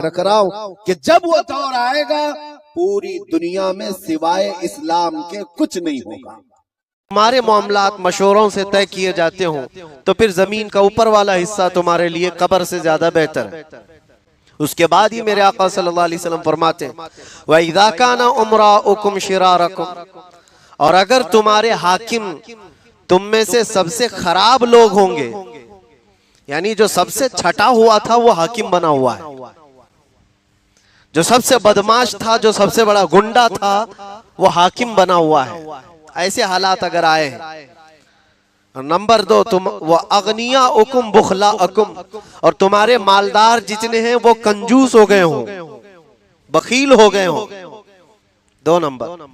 रख रहा हूं कि जब वो दौर आएगा पूरी दुनिया में सिवाय इस्लाम के कुछ नहीं होगा। हमारे मामलात मशवरों से तय किए जाते हो तो फिर जमीन का ऊपर वाला हिस्सा तुम्हारे लिए कब्र से ज्यादा बेहतर है। उसके बाद ही मेरे आका सल्लल्लाहु अलैहि वसल्लम फरमाते हैं व इज़ा काना उमराउकुम शिरारकुम, और अगर तुम्हारे हाकिम तुम में से सबसे खराब लोग होंगे, यानी जो सबसे छटा हुआ था वो हाकिम बना हुआ है, जो सबसे बदमाश था, जो सबसे बड़ा गुंडा था वो हाकिम बना हुआ है। ऐसे हालात अगर आए हैं। नंबर 2, तुम वो अगनिया उकुम बुखला अकुम, और तुम्हारे मालदार जितने हैं वो कंजूस हो गए हो, बखील हो गए हो। 2 नंबर।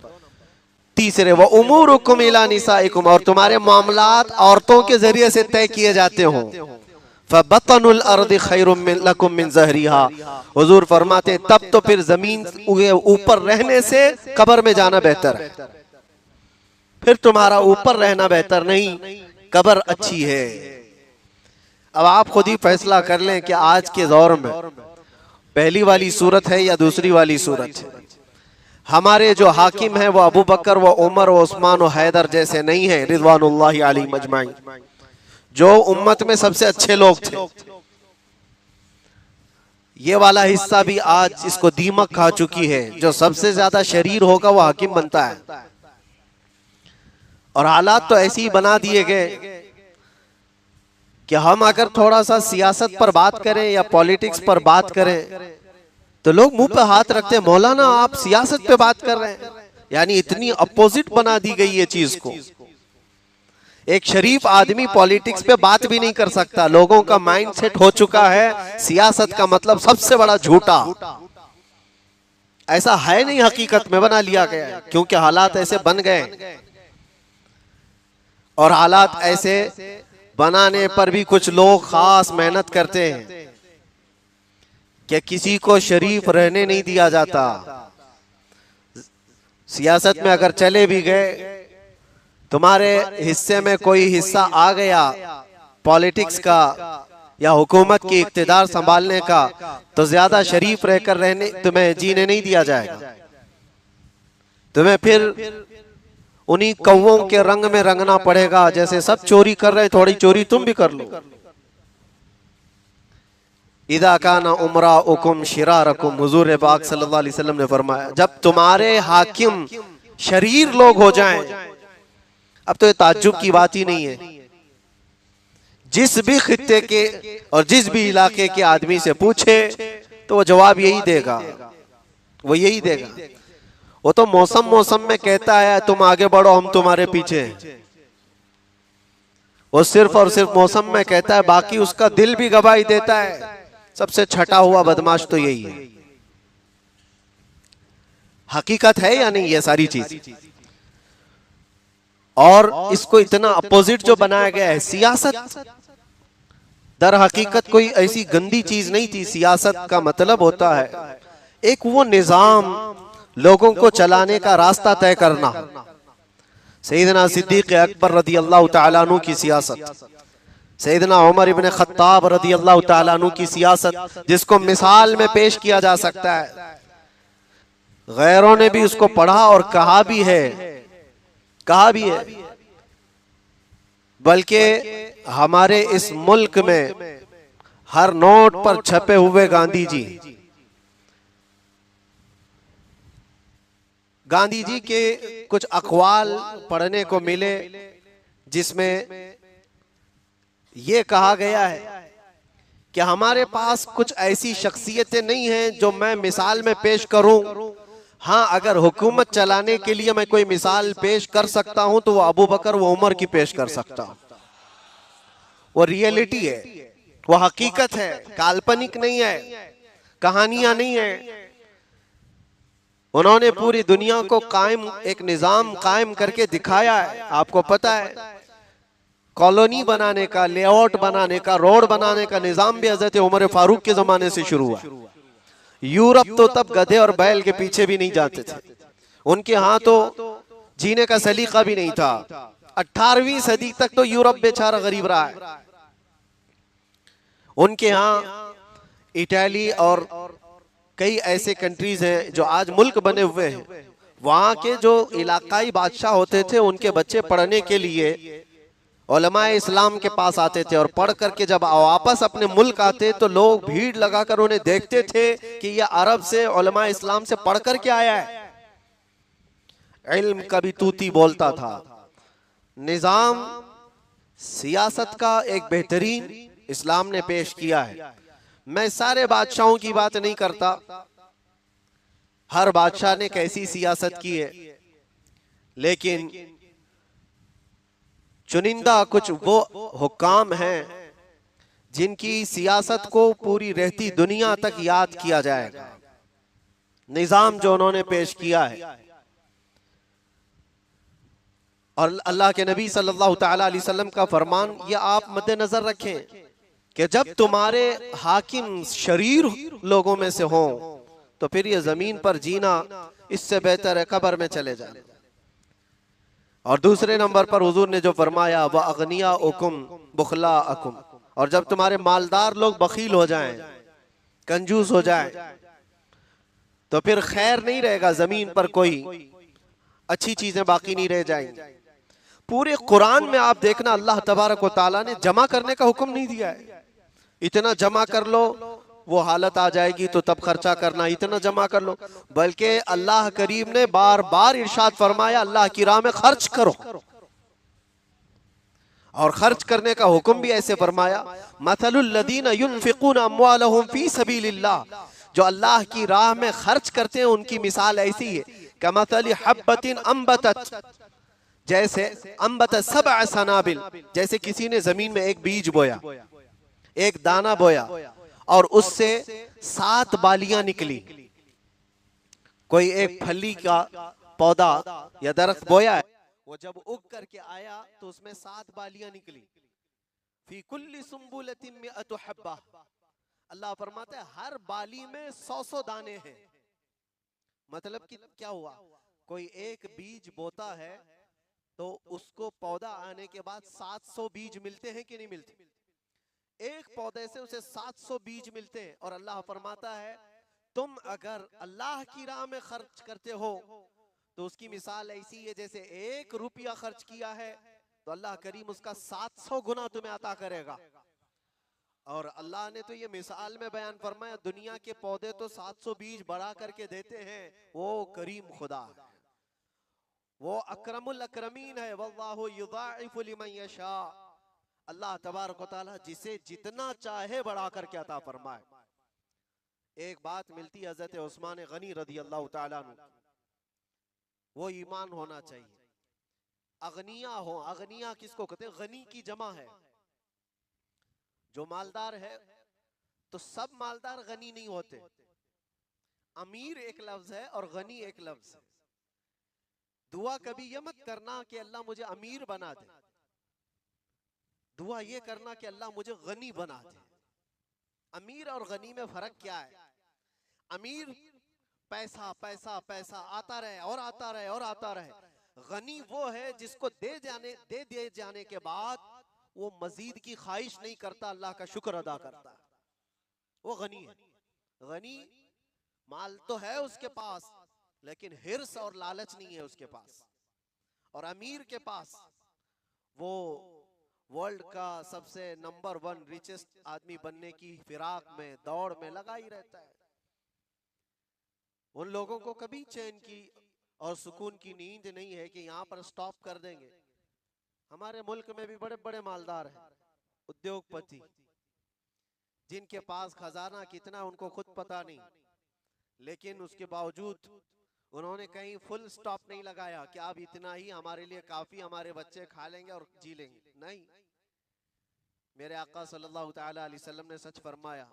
तीसरे, वो उमूर उकुम इला निसाइकुम, और तुम्हारे मामलात औरतों के जरिए से तय किए जाते हो। फबतनुल अर्द खैरुम लकुम मिन ज़हरिहा, हुजूर फरमाते तब तो फिर जमीन ऊपर रहने से कब्र में जाना बेहतर है। फिर तुम्हारा ऊपर रहना बेहतर नहीं, कब्र अच्छी है। अब आप खुद ही फैसला कर लें कि आज के दौर में पहली वाली सूरत है या दूसरी वाली सूरत है। हमारे जो हाकिम हैं वो अबू बकर व उमर व उस्मान व हैदर जैसे नहीं है रिज़वानुल्लाहि अलैहिम अजमाइन, जो उम्मत में सबसे अच्छे लोग थे। ये वाला हिस्सा भी आज इसको दीमक खा चुकी है। जो सबसे ज्यादा शरीर होगा वो हाकिम बनता है। और हालात तो ऐसे ही बना दिए गए कि हम अगर थोड़ा सा सियासत पर बात करें या पॉलिटिक्स पर बात करें तो लोग मुंह पे हाथ रखते हैं, मौलाना आप सियासत पे बात कर रहे हैं। यानी इतनी अपोजिट बना दी गई है चीज को। एक शरीफ आदमी पॉलिटिक्स पे बात भी नहीं कर सकता। लोगों का माइंड सेट हो चुका है सियासत का मतलब सबसे बड़ा झूठा। ऐसा है नहीं, हकीकत में बना लिया गया है, क्योंकि हालात ऐसे बन गए। और हालात ऐसे बनाने पर भी कुछ लोग खास मेहनत करते हैं कि किसी को शरीफ रहने नहीं दिया जाता। सियासत में अगर चले भी गए, तुम्हारे हिस्से में कोई हिस्सा आ गया पॉलिटिक्स का या हुकूमत की इख्तिदार संभालने का, तो ज्यादा शरीफ रहकर रहने तुम्हें जीने नहीं दिया जाएगा। तुम्हें फिर उन्हीं कौवों के रंग में रंगना पड़ेगा। जैसे सब चोरी कर रहे, थोड़ी चोरी तुम भी कर लो। इदा काना उमराउकुम शिरारकुम, हुजूर पाक सल्लल्लाहु अलैहि वसल्लम ने फरमाया जब तुम्हारे हाकिम शरीर लोग हो जाएं, अब तो ये ताज्जुब की बात ही नहीं है। जिस भी खित्ते के और जिस भी इलाके के आदमी से पूछे तो वो जवाब यही देगा, वो यही देगा। वो तो मौसम में कहता है तुम आगे बढ़ो हम तुम्हारे पीछे। वो सिर्फ और सिर्फ मौसम में कहता है, बाकी उसका दिल भी गवाही देता है। सबसे छटा हुआ बदमाश तो यही है। हकीकत है या नहीं ये सारी चीज? और इसको इतना अपोजिट जो बनाया गया है। सियासत दर हकीकत कोई ऐसी गंदी चीज नहीं थी। सियासत का मतलब होता है एक वो निजाम, लोगों को चलाने का रास्ता तय करना। सैयदना सिद्दीक अकबर रदी अल्लाह तआला अन्हु की सियासत, सैयदना उमर इब्न खत्ताब रदी अल्लाह तआला अन्हु की सियासत, जिसको मिसाल में पेश किया जा सकता है। गैरों ने भी उसको पढ़ा और कहा भी है, कहा भी है। बल्कि हमारे इस मुल्क में हर नोट पर छपे हुए गांधी जी के कुछ अक़वाल पढ़ने को मिले, जिसमें यह कहा गया है कि हमारे पास कुछ ऐसी शख्सियतें नहीं हैं जो मैं मिसाल में पेश करूं। हाँ, अगर हुकूमत चलाने के लिए मैं कोई मिसाल पेश कर सकता हूं तो वो अबू बकर व उमर की पेश कर सकता हूं। वो रियलिटी है, वो हकीकत है, काल्पनिक नहीं है, कहानियां नहीं है। उन्होंने पूरी दुनिया को कायम, एक निजाम कायम करके दिखाया है। आपको पता है कॉलोनी बनाने का, लेआउट बनाने का, रोड बनाने का निजाम भी हजरत उमर फारूक के जमाने से शुरू हुआ। यूरोप तो तब गधे और बैल के पीछे भी नहीं जाते थे। उनके यहाँ तो जीने का सलीका भी नहीं था। 18वीं सदी तक तो यूरोप बेचारा गरीब रहा है। उनके यहाँ इटली और कई ऐसे कंट्रीज हैं जो आज मुल्क बने हुए हैं, वहाँ के जो इलाकाई बादशाह होते थे उनके बच्चे पढ़ने के लिए उलमाए इस्लाम के पास आते थे, और पढ़ करके जब वापस अपने मुल्क आते तो लोग भीड़ लगाकर उन्हें देखते थे कि यह अरब से उलमाए इस्लाम से पढ़ करके आया है। इल्म का भी तूती बोलता था। निजाम सियासत का एक बेहतरीन इस्लाम ने पेश किया है। मैं सारे बादशाहों की बात नहीं करता, हर बादशाह ने कैसी सियासत की है, लेकिन चुनिंदा कुछ वो हुक्काम हैं जिनकी सियासत को पूरी रहती दुनिया तक याद किया जाएगा। निजाम जो उन्होंने पेश किया है, और अल्लाह के नबी सल्लल्लाहु तआला अलैहि वसल्लम का फरमान ये आप मद्देनजर रखें कि जब तुम्हारे हाकिम शरीर लोगों में से हों तो फिर ये जमीन पर जीना इससे बेहतर है कब्र में चले जाना। और दूसरे नंबर पर हुजूर ने जो फरमाया व अगनिया उकुम बुखला अकुम, और जब तुम्हारे मालदार लोग बखील हो जाएं, कंजूस हो जाएं, तो फिर खैर नहीं रहेगा, जमीन पर कोई अच्छी चीजें बाकी नहीं रह जाएंगी। पूरे कुरान में आप देखना अल्लाह तबारक व तआला ने जमा करने का हुक्म नहीं दिया है। इतना जमा कर लो, वो हालत आ जाएगी तो तब खर्चा करना, इतना जमा कर लो, बल्कि अल्लाह करीम ने बार बार इरशाद फरमाया अल्लाह की राह में खर्च करो, और खर्च करने का हुक्म भी ऐसे फरमाया मसलुल लदीना युनफिकून अम्वालहुम फी सबीलिल्लाह, जो अल्लाह की राह में खर्च करते हैं उनकी मिसाल ऐसी है कमसली हब्बतिन अंबतत, जैसे अंबतत सबअ सनाबिल, जैसे किसी ने जमीन में एक बीज बोया, एक दाना बोया और उससे 7 बालियां निकली। कोई एक फली का पौधा या दरख्त बोया है, वो जब उग करके आया तो उसमें 7 बालियां निकली। फी कुल्ली सुम्बुलतिन मिअतु हब्बा, अल्लाह फरमाता है हर बाली में 100 दाने हैं। मतलब कि क्या हुआ, कोई एक बीज बोता है तो उसको पौधा आने के बाद 700 बीज मिलते हैं कि नहीं मिलते? एक पौधे से उसे 700 बीज मिलते हैं। और अल्लाह फरमाता है तुम अगर अल्लाह की राह में खर्च करते हो तो उसकी मिसाल ऐसी है जैसे 1 रुपया खर्च किया है तो अल्लाह करीम उसका 700 गुना तुम्हें अता करेगा। और अल्लाह ने तो ये मिसाल में बयान फरमाया दुनिया के पौधे तो 700 बीज बढ़ा करके देते हैं, वो करीम खुदा है, वो अकरमुल अकरमीन है, वल्लाहु युदाइफु लिमन यशा, अल्लाह तबारक व तआला जिसे जितना चाहे बढ़ा करके अता फरमाए। एक बात मिलती है हजरत उस्मान गनी रदी अल्लाह तआला अन्हु, वो ईमान होना चाहिए, अगनिया हो। अगनिया किसको कहते हैं? गनी की जमा है, जो मालदार है, तो सब मालदार गनी नहीं होते। अमीर एक लफ्ज है और गनी एक लफ्ज है। दुआ कभी ये मत करना कि अल्लाह मुझे अमीर बना दे, दुआ ये करना कि अल्लाह मुझे गनी बना दे। अमीर और गनी में फर्क क्या है? अमीर पैसा पैसा पैसा आता रहे और आता रहे और आता रहे। गनी वो है जिसको दे दिए जाने के बाद वो मजीद की ख्वाहिश नहीं करता, अल्लाह का शुक्र अदा करता है, वो गनी है। गनी माल तो है उसके पास लेकिन हिर्स और लालच नहीं है उसके पास। और अमीर के पास वो वर्ल्ड का सबसे नंबर 1 रिचेस्ट आदमी बनने की फिराक में दौड़ में लगा ही रहता है। उन लोगों को कभी चैन की और सुकून की नींद नहीं है कि यहाँ पर स्टॉप कर देंगे। हमारे मुल्क में भी बड़े बड़े मालदार हैं, उद्योगपति, जिनके पास खजाना कितना उनको खुद पता नहीं, लेकिन उसके बावजूद उन्होंने कहीं फुल स्टॉप नहीं लगाया कि अब इतना ही हमारे लिए काफी, हमारे बच्चे खा लेंगे और जी लेंगे। नहीं, मेरे आका सल्लल्लाहु तआला अलैहि वसल्लम ने सच फरमाया,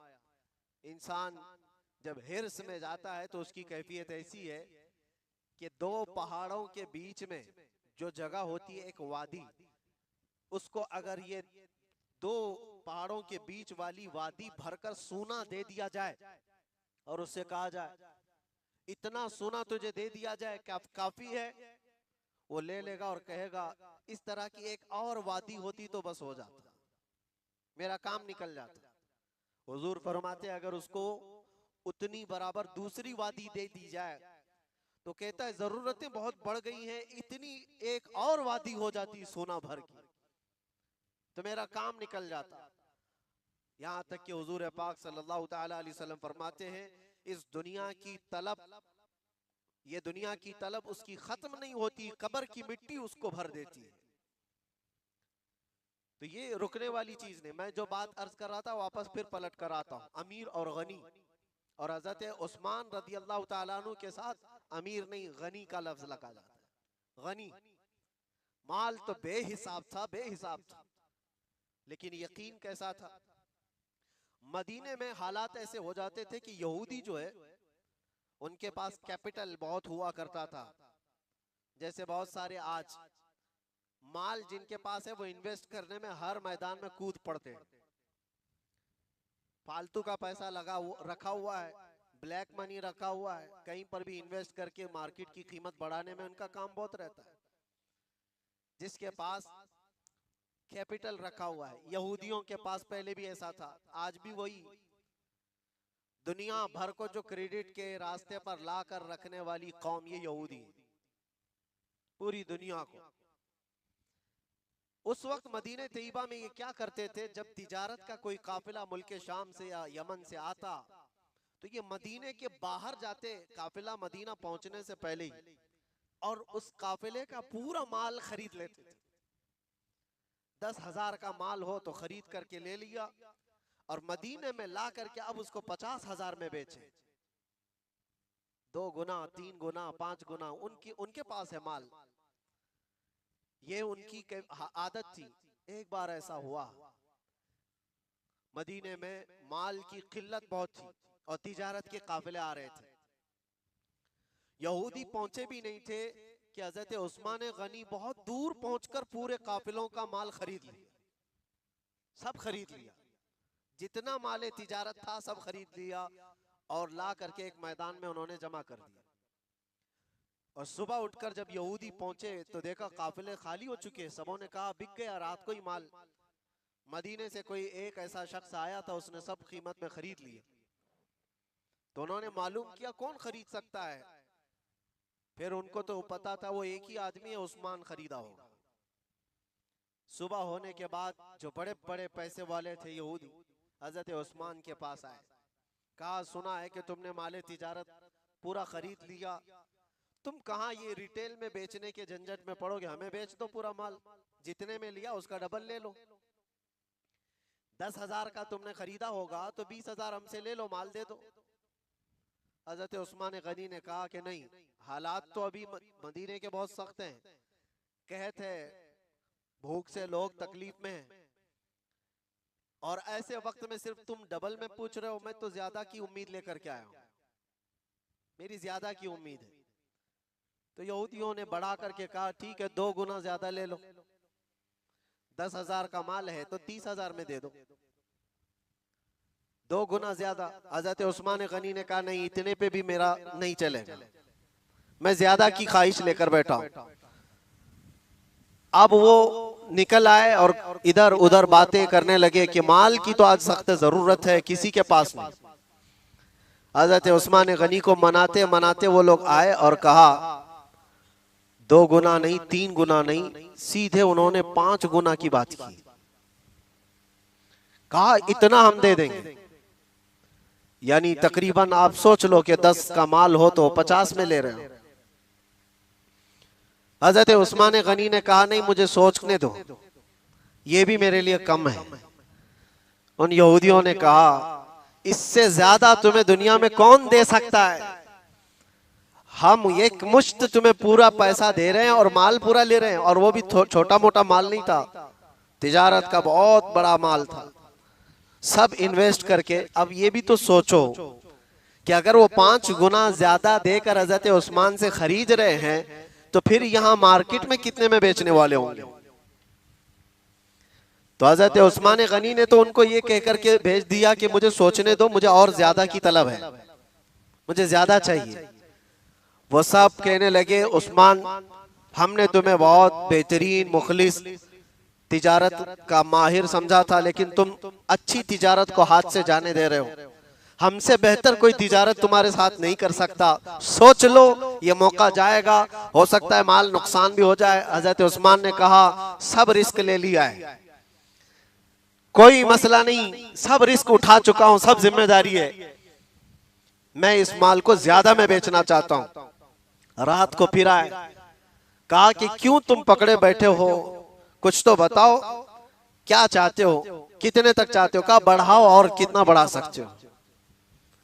इंसान जब हिर्स में जाता है तो उसकी कैफियत ऐसी है कि 2 पहाड़ों के बीच में जो जगह होती है एक वादी, उसको अगर ये 2 पहाड़ों के बीच वाली वादी भरकर सोना दे दिया जाए और उससे कहा जाए इतना सोना तुझे दे दिया जाए क्या काफी है, वो ले लेगा और कहेगा इस तरह की एक और वादी होती तो बस हो जाता, मेरा काम निकल जाता। हुजूर फरमाते अगर उसको उतनी बराबर दूसरी वादी दे दी जाए तो कहता है जरूरतें बहुत बढ़ गई हैं, इतनी एक और वादी हो जाती सोना भर की तो मेरा काम निकल जाता। यहां तक कि हुजूर पाक सल्लल्लाहु ताला अलैहि वसल्लम फरमाते हैं इस दुनिया की तलब, ये दुनिया की तलब उसकी खत्म नहीं होती, कब्र की मिट्टी उसको भर देती है। तो ये रुकने वाली चीज नहीं। मैं जो बात अर्ज कर रहा था वापस फिर पलट कर आता हूं, अमीर और गनी। और हजरत उस्मान रदी अल्लाह तआला अन्हु के साथ अमीर नहीं गनी का लफ्ज लगा जाता है। गनी माल तो बेहिसाब था, बेहिसाब था, लेकिन यकीन कैसा था। मदीने में हालात ऐसे हो जाते थे कि यहूदी जो है उनके पास कैपिटल बहुत हुआ करता था। जैसे बहुत सारे आज माल जिनके पास है वो इन्वेस्ट करने में हर मैदान में कूद पड़ते हैं। फालतू का पैसा रखा हुआ है, ब्लैक मनी रखा हुआ है, कहीं पर भी इन्वेस्ट करके मार्केट की कीमत बढ़ाने में उनका काम बहुत रहता है। जिसके पास कैपिटल रखा हुआ है, यहूदियों के पास पहले भी ऐसा था, आज भी वही। दुनिया भर को जो क्रेडिट के रास्ते पर ला कर रखने वाली कौम ये यहूदी, पूरी दुनिया को। उस वक्त मदीने तैयबा में ये क्या करते थे, जब तिजारत का कोई काफिला मुल्क शाम से या यमन से आता तो ये मदीने के बाहर जाते, काफिला मदीना पहुंचने से पहले ही, और उस काफिले का पूरा माल खरीद लेते थे। 10,000 का माल हो तो खरीद करके ले लिया और मदीने में ला करके अब उसको 50,000 में बेचे। 2 गुना, 3 गुना, 5 गुना उनके पास है माल। ये उनकी आदत थी। एक बार ऐसा हुआ, मदीने में माल की किल्लत बहुत थी और तिजारत के काफिले आ रहे थे। यहूदी पहुंचे भी नहीं थे कि हजरत उस्मान गनी बहुत दूर पहुंचकर पूरे काफिलों का माल खरीद लिया। सब खरीद लिया, जितना माल तिजारत था सब खरीद लिया और ला करके एक मैदान में उन्होंने जमा कर दिया। और सुबह उठकर जब यहूदी पहुंचे तो देखा काफिले खाली हो चुके। सबों ने कहा बिक गया रात को ही माल। मदीने से कोई एक ऐसा शख्स आया था, उसने सब कीमत में खरीद लिए। तो उन्होंने मालूम किया कौन खरीद सकता है। फिर उनको तो पता था वो एक ही आदमी है, उस्मान खरीदा होगा। सुबह होने के बाद जो बड़े बड़े पैसे वाले थे यहूदी हजरत उस्मान के पास आए, कहा सुना है कि तुमने माले तिजारत पूरा खरीद लिया, तुम कहाँ ये रिटेल में बेचने के झंझट में पड़ोगे, हमें बेच दो पूरा माल, जितने में लिया उसका डबल ले लो। 10,000 का तुमने खरीदा होगा तो 20,000 हमसे ले लो, माल दे दो। हजरत उस्मान गनी ने कहा कि नहीं, हालात तो अभी मदीने के बहुत सख्त हैं, कहत है भूख से लोग तकलीफ में हैं, और ऐसे वक्त में सिर्फ तुम डबल में पूछ रहे हो। मैं तो ज्यादा की उम्मीद लेकर के आया हूं, मेरी ज्यादा की उम्मीद है। तो यहूदियों ने बढ़ा करके कहा ठीक है 2 गुना ज्यादा ले लो, 10,000 का माल है तो 30,000 में दे दो, 2 गुना ज्यादा। हजरत उस्मान गनी ने कहा नहीं, इतने पे भी मेरा नहीं चलेगा, मैं ज्यादा की ख्वाहिश लेकर बैठा हूं। अब वो निकल आए और इधर उधर बातें करने लगे कि माल की तो आज सख्त जरूरत है, किसी के पास नहीं। हजरत उस्मान गनी को मनाते मनाते वो लोग आए और कहा 2 गुना नहीं, 3 गुना नहीं, सीधे उन्होंने 5 गुना की बात की। कहा इतना हम दे देंगे, यानी तकरीबन आप सोच लो कि 10 का माल हो तो 50 में ले रहे हो। हजरत उस्मान गनी ने कहा नहीं, मुझे सोचने दो, ये भी मेरे लिए कम है। उन यहूदियों ने कहा इससे ज्यादा तुम्हें दुनिया में कौन दे सकता है, हम एक मुश्त तुम्हें पूरा पैसा दे रहे हैं और माल पूरा ले रहे हैं, और वो भी छोटा मोटा माल नहीं था, तिजारत का बहुत बड़ा माल था, सब इन्वेस्ट करके। अब ये भी तो सोचो कि अगर वो 5 गुना ज्यादा देकर हजरत उस्मान से खरीद रहे हैं तो फिर यहाँ मार्केट में कितने में बेचने वाले होंगे। तो हजरत उस्मान गनी ने तो उनको ये कहकर के भेज दिया कि मुझे सोचने दो, मुझे और ज्यादा की तलब है, मुझे ज्यादा चाहिए। वो सब कहने लगे उस्मान हमने तुम्हें बहुत बेहतरीन मुखलिस तिजारत का माहिर समझा था, लेकिन तुम अच्छी तिजारत को हाथ से जाने दे रहे हो, हमसे बेहतर कोई तिजारत तुम्हारे साथ नहीं कर सकता, सोच लो ये मौका जाएगा, हो सकता है माल नुकसान भी हो जाए। हजरत उस्मान ने कहा सब रिस्क ले लिया है, कोई मसला नहीं, सब रिस्क उठा चुका हूं, सब जिम्मेदारी है, मैं इस माल को ज्यादा में बेचना चाहता हूं। रात को फिर आए, कहा कि क्यों तुम पकड़े बैठे हो, कुछ तो बताओ, क्या चाहते हो, कितने तक चाहते हो? कहा बढ़ाओ, और कितना बढ़ा सकते हो,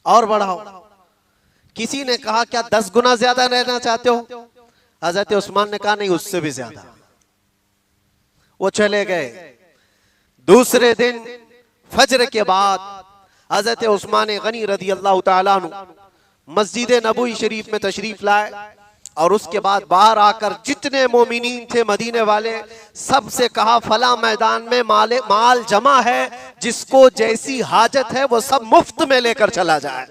और बढ़ाओ। किसी ने कहा क्या 10 गुना ज्यादा रहना चाहते हो? हजरत उस्मान ने कहा नहीं, उससे भी ज्यादा। वो चले गए। दूसरे दिन फजर के बाद हजरत उस्मान गनी रदी अल्लाह तआला अन्हु मस्जिद नबवी शरीफ में तशरीफ लाए, और उसके बाद बाहर आकर जितने मोमिनीन थे मदीने वाले, सबसे कहा फला मैदान में माल जमा है, जिसको जैसी हाजत है वो सब मुफ्त में लेकर चला जाए।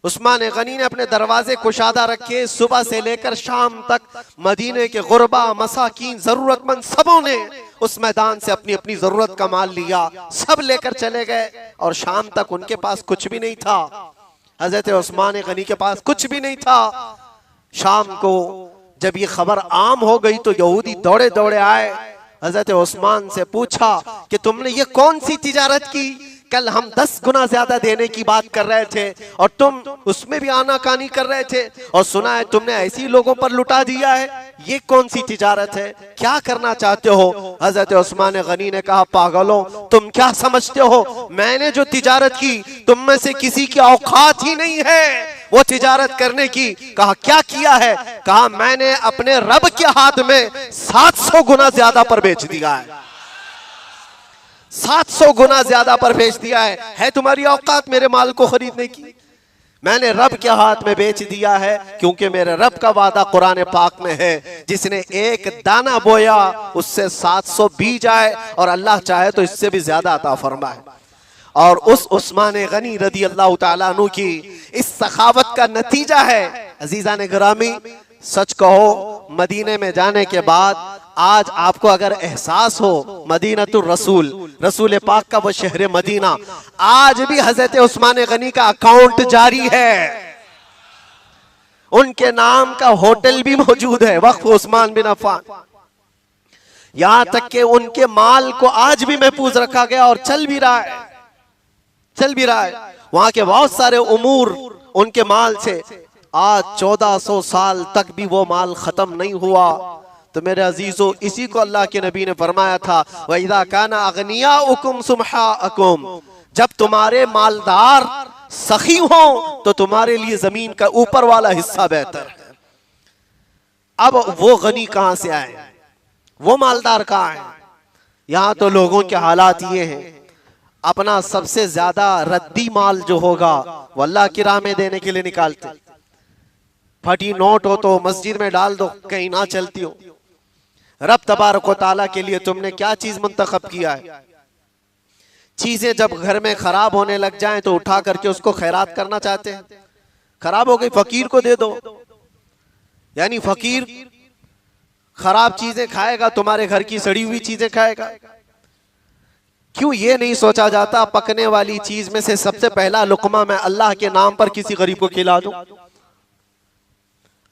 उस्मान गनी ने अपने दरवाजे कुशादा रखे, सुबह से लेकर शाम तक मदीने के गुरबा, मसाकीन, जरूरतमंद सबों ने उस मैदान से अपनी अपनी जरूरत का माल लिया, सब लेकर चले गए, और शाम तक उनके पास कुछ भी नहीं था। हजरत उस्मान गनी के पास कुछ भी नहीं था। शाम को जब ये खबर आम हो गई तो यहूदी दौड़े दौड़े आए, हजरत उस्मान से पूछा कि तुमने ये कौन सी तिजारत की, कल हम 10 गुना ज्यादा देने की बात कर रहे थे और तुम उसमें भी आनाकानी कर रहे थे, और सुना है तुमने ऐसी लोगों पर लुटा दिया है, ये कौन सी तिजारत है, क्या करना चाहते हो? हजरत उस्मान गनी ने कहा पागलों, तुम क्या समझते हो, मैंने जो तिजारत की तुम में से किसी की औकात ही नहीं है वो तिजारत करने की। कहा क्या किया है? कहा मैंने अपने रब के हाथ में 700 गुना ज्यादा पर बेच दिया है, 700 गुना ज्यादा पर बेच दिया है तुम्हारी औकात मेरे माल को खरीदने की? मैंने रब के हाथ में बेच दिया है, क्योंकि मेरे रब का वादा कुरान पाक में है, जिसने एक दाना बोया उससे 700 बीज आए, और अल्लाह चाहे तो इससे भी ज्यादा अता फरमाए। और उस उस्मान गनी रदी अल्लाह तआला अन्हु की इस सखावत का नतीजा है। अजीजान गिरामी, सच कहो, मदीने में जाने के बाद आज आपको अगर एहसास हो मदीनतुर रसूल, रसूल पाक का वो शहर मदीना, आज भी हजरत उस्मान गनी का अकाउंट जारी है, उनके नाम का होटल भी मौजूद है, वक्फ उस्मान बिन अफ़्फ़ान। यहां तक कि उनके माल को आज भी महफूज रखा गया और चल भी रहा है, चल भी रहा है। वहां के बहुत सारे उमूर उनके माल से आज 1400 साल तक भी वो माल खत्म नहीं हुआ। तो मेरे अजीजों, इसी को अल्लाह के नबी ने फरमाया था, वइज़ा काना अगनियाउकुम सुमहाअकुम, जब तुम्हारे मालदार सखी हो तो तुम्हारे लिए जमीन का ऊपर वाला हिस्सा बेहतर है। अब वो गनी कहां से आए, वो मालदार कहां है? यहां तो लोगों के हालात ये हैं, अपना सबसे ज्यादा रद्दी माल जो होगा वो अल्लाह की राह में देने के लिए निकालते। फटी नोट हो तो मस्जिद में डाल दो, कहीं ना चलती हो। रब तबारक व तआला के लिए तुमने क्या चीज मुंतखब किया है? चीजें जब घर में खराब होने लग जाएं तो उठा करके उसको खैरात करना चाहते हैं। खराब हो गई, फकीर को दे दो, यानी फकीर खराब चीजें खाएगा, तुम्हारे घर की सड़ी हुई चीजें खाएगा। क्यों ये नहीं सोचा जाता पकने वाली चीज में से सबसे पहला लुकमा मैं अल्लाह के नाम पर किसी गरीब को खिला दूं?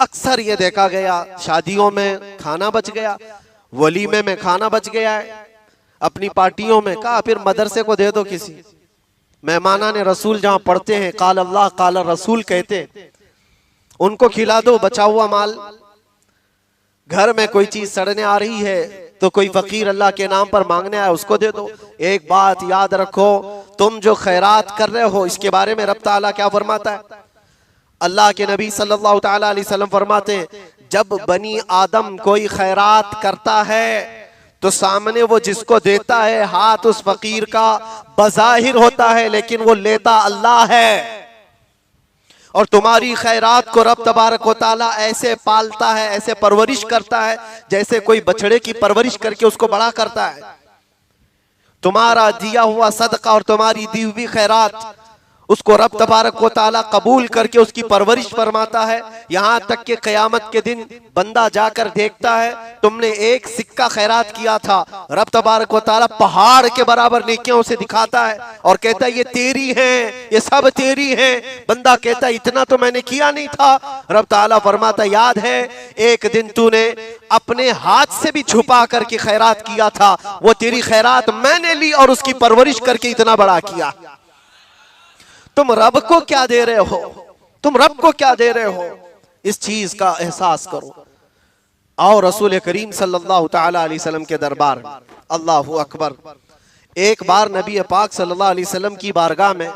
अक्सर ये देखा गया, शादियों में खाना बच गया, वलीमे में खाना बच गया है, अपनी पार्टियों में कहा फिर मदरसे को दे दो, किसी मेहमाना ने रसूल जहां पढ़ते हैं काल अल्लाह काल रसूल कहते, उनको खिला दो बचा हुआ माल। घर में कोई चीज सड़ने आ रही है तो कोई फकीर अल्लाह के नाम पर मांगने आया, उसको दे दो। एक बात याद रखो, तुम जो खैरात कर रहे हो इसके बारे में रब ताला क्या फरमाता है? अल्लाह के नबी सल्लल्लाहु ताला अलैहि वसल्लम फरमाते हैं, जब बनी आदम कोई खैरात करता है तो सामने वो जिसको देता है हाथ उस फकीर का बज़ाहिर होता है, लेकिन वो लेता अल्लाह है। और तुम्हारी खैरात को रब तबारक व तआला ऐसे पालता है, ऐसे परवरिश करता है जैसे कोई बछड़े की परवरिश करके उसको बड़ा करता है। तुम्हारा दिया हुआ सदका और तुम्हारी दी हुई खैरात उसको रब तबारक व तआला कबूल करके उसकी परवरिश फरमाता है। यहाँ तक कि क़यामत के दिन बंदा जाकर देखता है तुमने एक सिक्का खैरात किया था, रब तबारक व तआला पहाड़ के बराबर नेकियां उसे दिखाता है और कहता है ये तेरी हैं, ये सब तेरी हैं। बंदा कहता है इतना तो मैंने किया नहीं था। रब तआला फरमाता याद है एक दिन तूने अपने हाथ से भी छुपा करके खैरात किया था, वो तेरी खैरात मैंने ली और उसकी परवरिश करके इतना बड़ा किया। तुम रब को क्या दे रहे हो, तुम रब को क्या दे रहे हो, इस चीज का एहसास करो। और रसूल करीम सल्लल्लाहु तआला अलैहि वसल्लम के दरबार में, अल्लाहु अकबर, एक बार नबी पाक सल्लल्लाहु अलैहि वसल्लम की बारगाह में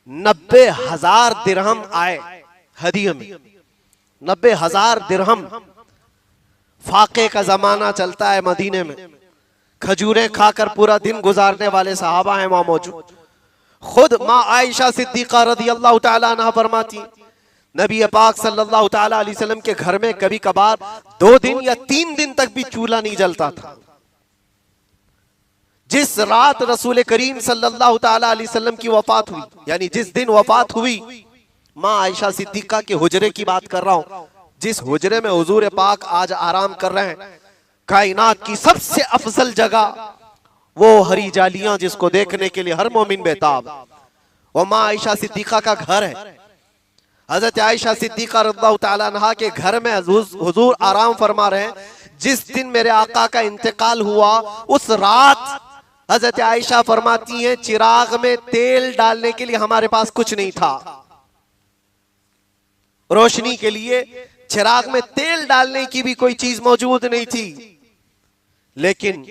90,000 दिरहम आए हदिया में। 90,000 दिरहम, फाके का जमाना चलता है मदीने में, खजूरें खाकर पूरा दिन गुजारने वाले सहाबा हैं वहां मौजूद। खुद माँ आयशा सिद्दीका रज़ी अल्लाह तआला अन्हा फरमाती नबी पाक सल्लल्लाहु तआला अलैहि वसल्लम के घर में कभी कभार 2 दिन या 3 दिन तक भी चूल्हा नहीं जलता था। जिस रात रसूल करीम सल्लल्लाहु तआला अलैहि वसल्लम की वफात हुई, यानी जिस दिन वफात हुई, माँ आयशा सिद्दीका के हुजरे की बात कर रहा हूं, जिस हुजरे में हुजूर पाक आज आराम कर रहे हैं, कायनात की सबसे अफजल जगह, वो हरी जालियां जिसको देखने के लिए हर मोमिन बेताब, वो माँ आयशा सिद्दीका का घर है। हजरत आयशा सिद्दीका रज़ियल्लाहु तआला अन्हा के घर में हुजूर आराम फरमा रहे हैं। जिस दिन मेरे आका का इंतकाल हुआ उस रात हजरत आयशा फरमाती हैं चिराग में तेल डालने के लिए हमारे पास कुछ नहीं था, रोशनी के लिए चिराग में तेल डालने की भी कोई चीज मौजूद नहीं थी, लेकिन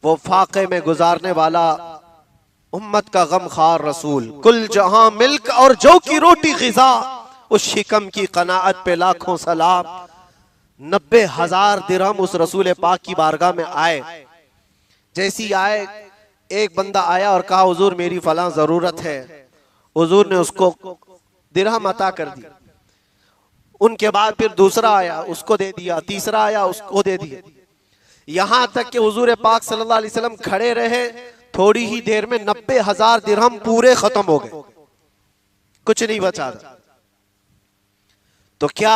वो फाके में गुजारने वाला उम्मत का गमखार रसूल, कुल जहां मिल्क और जौ की रोटी ग़िज़ा, उस शिकम की कनाअत पे लाखों सलाम। 90,000 दिरहम उस रसूल पाक की बारगाह में आए। जैसी आए, एक बंदा आया और कहा हुजूर मेरी फलां जरूरत है। हुजूर ने उसको दिरहम अता कर दी। उनके बाद फिर दूसरा आया, उसको दे दिया, तीसरा आया, उसको दे दिया, यहां तक कि हुजूर पाक सल्लल्लाहु अलैहि वसल्लम खड़े रहे। थोड़ी ही देर में 90,000 दिरहम पूरे खत्म हो गए, कुछ नहीं बचा था। तो क्या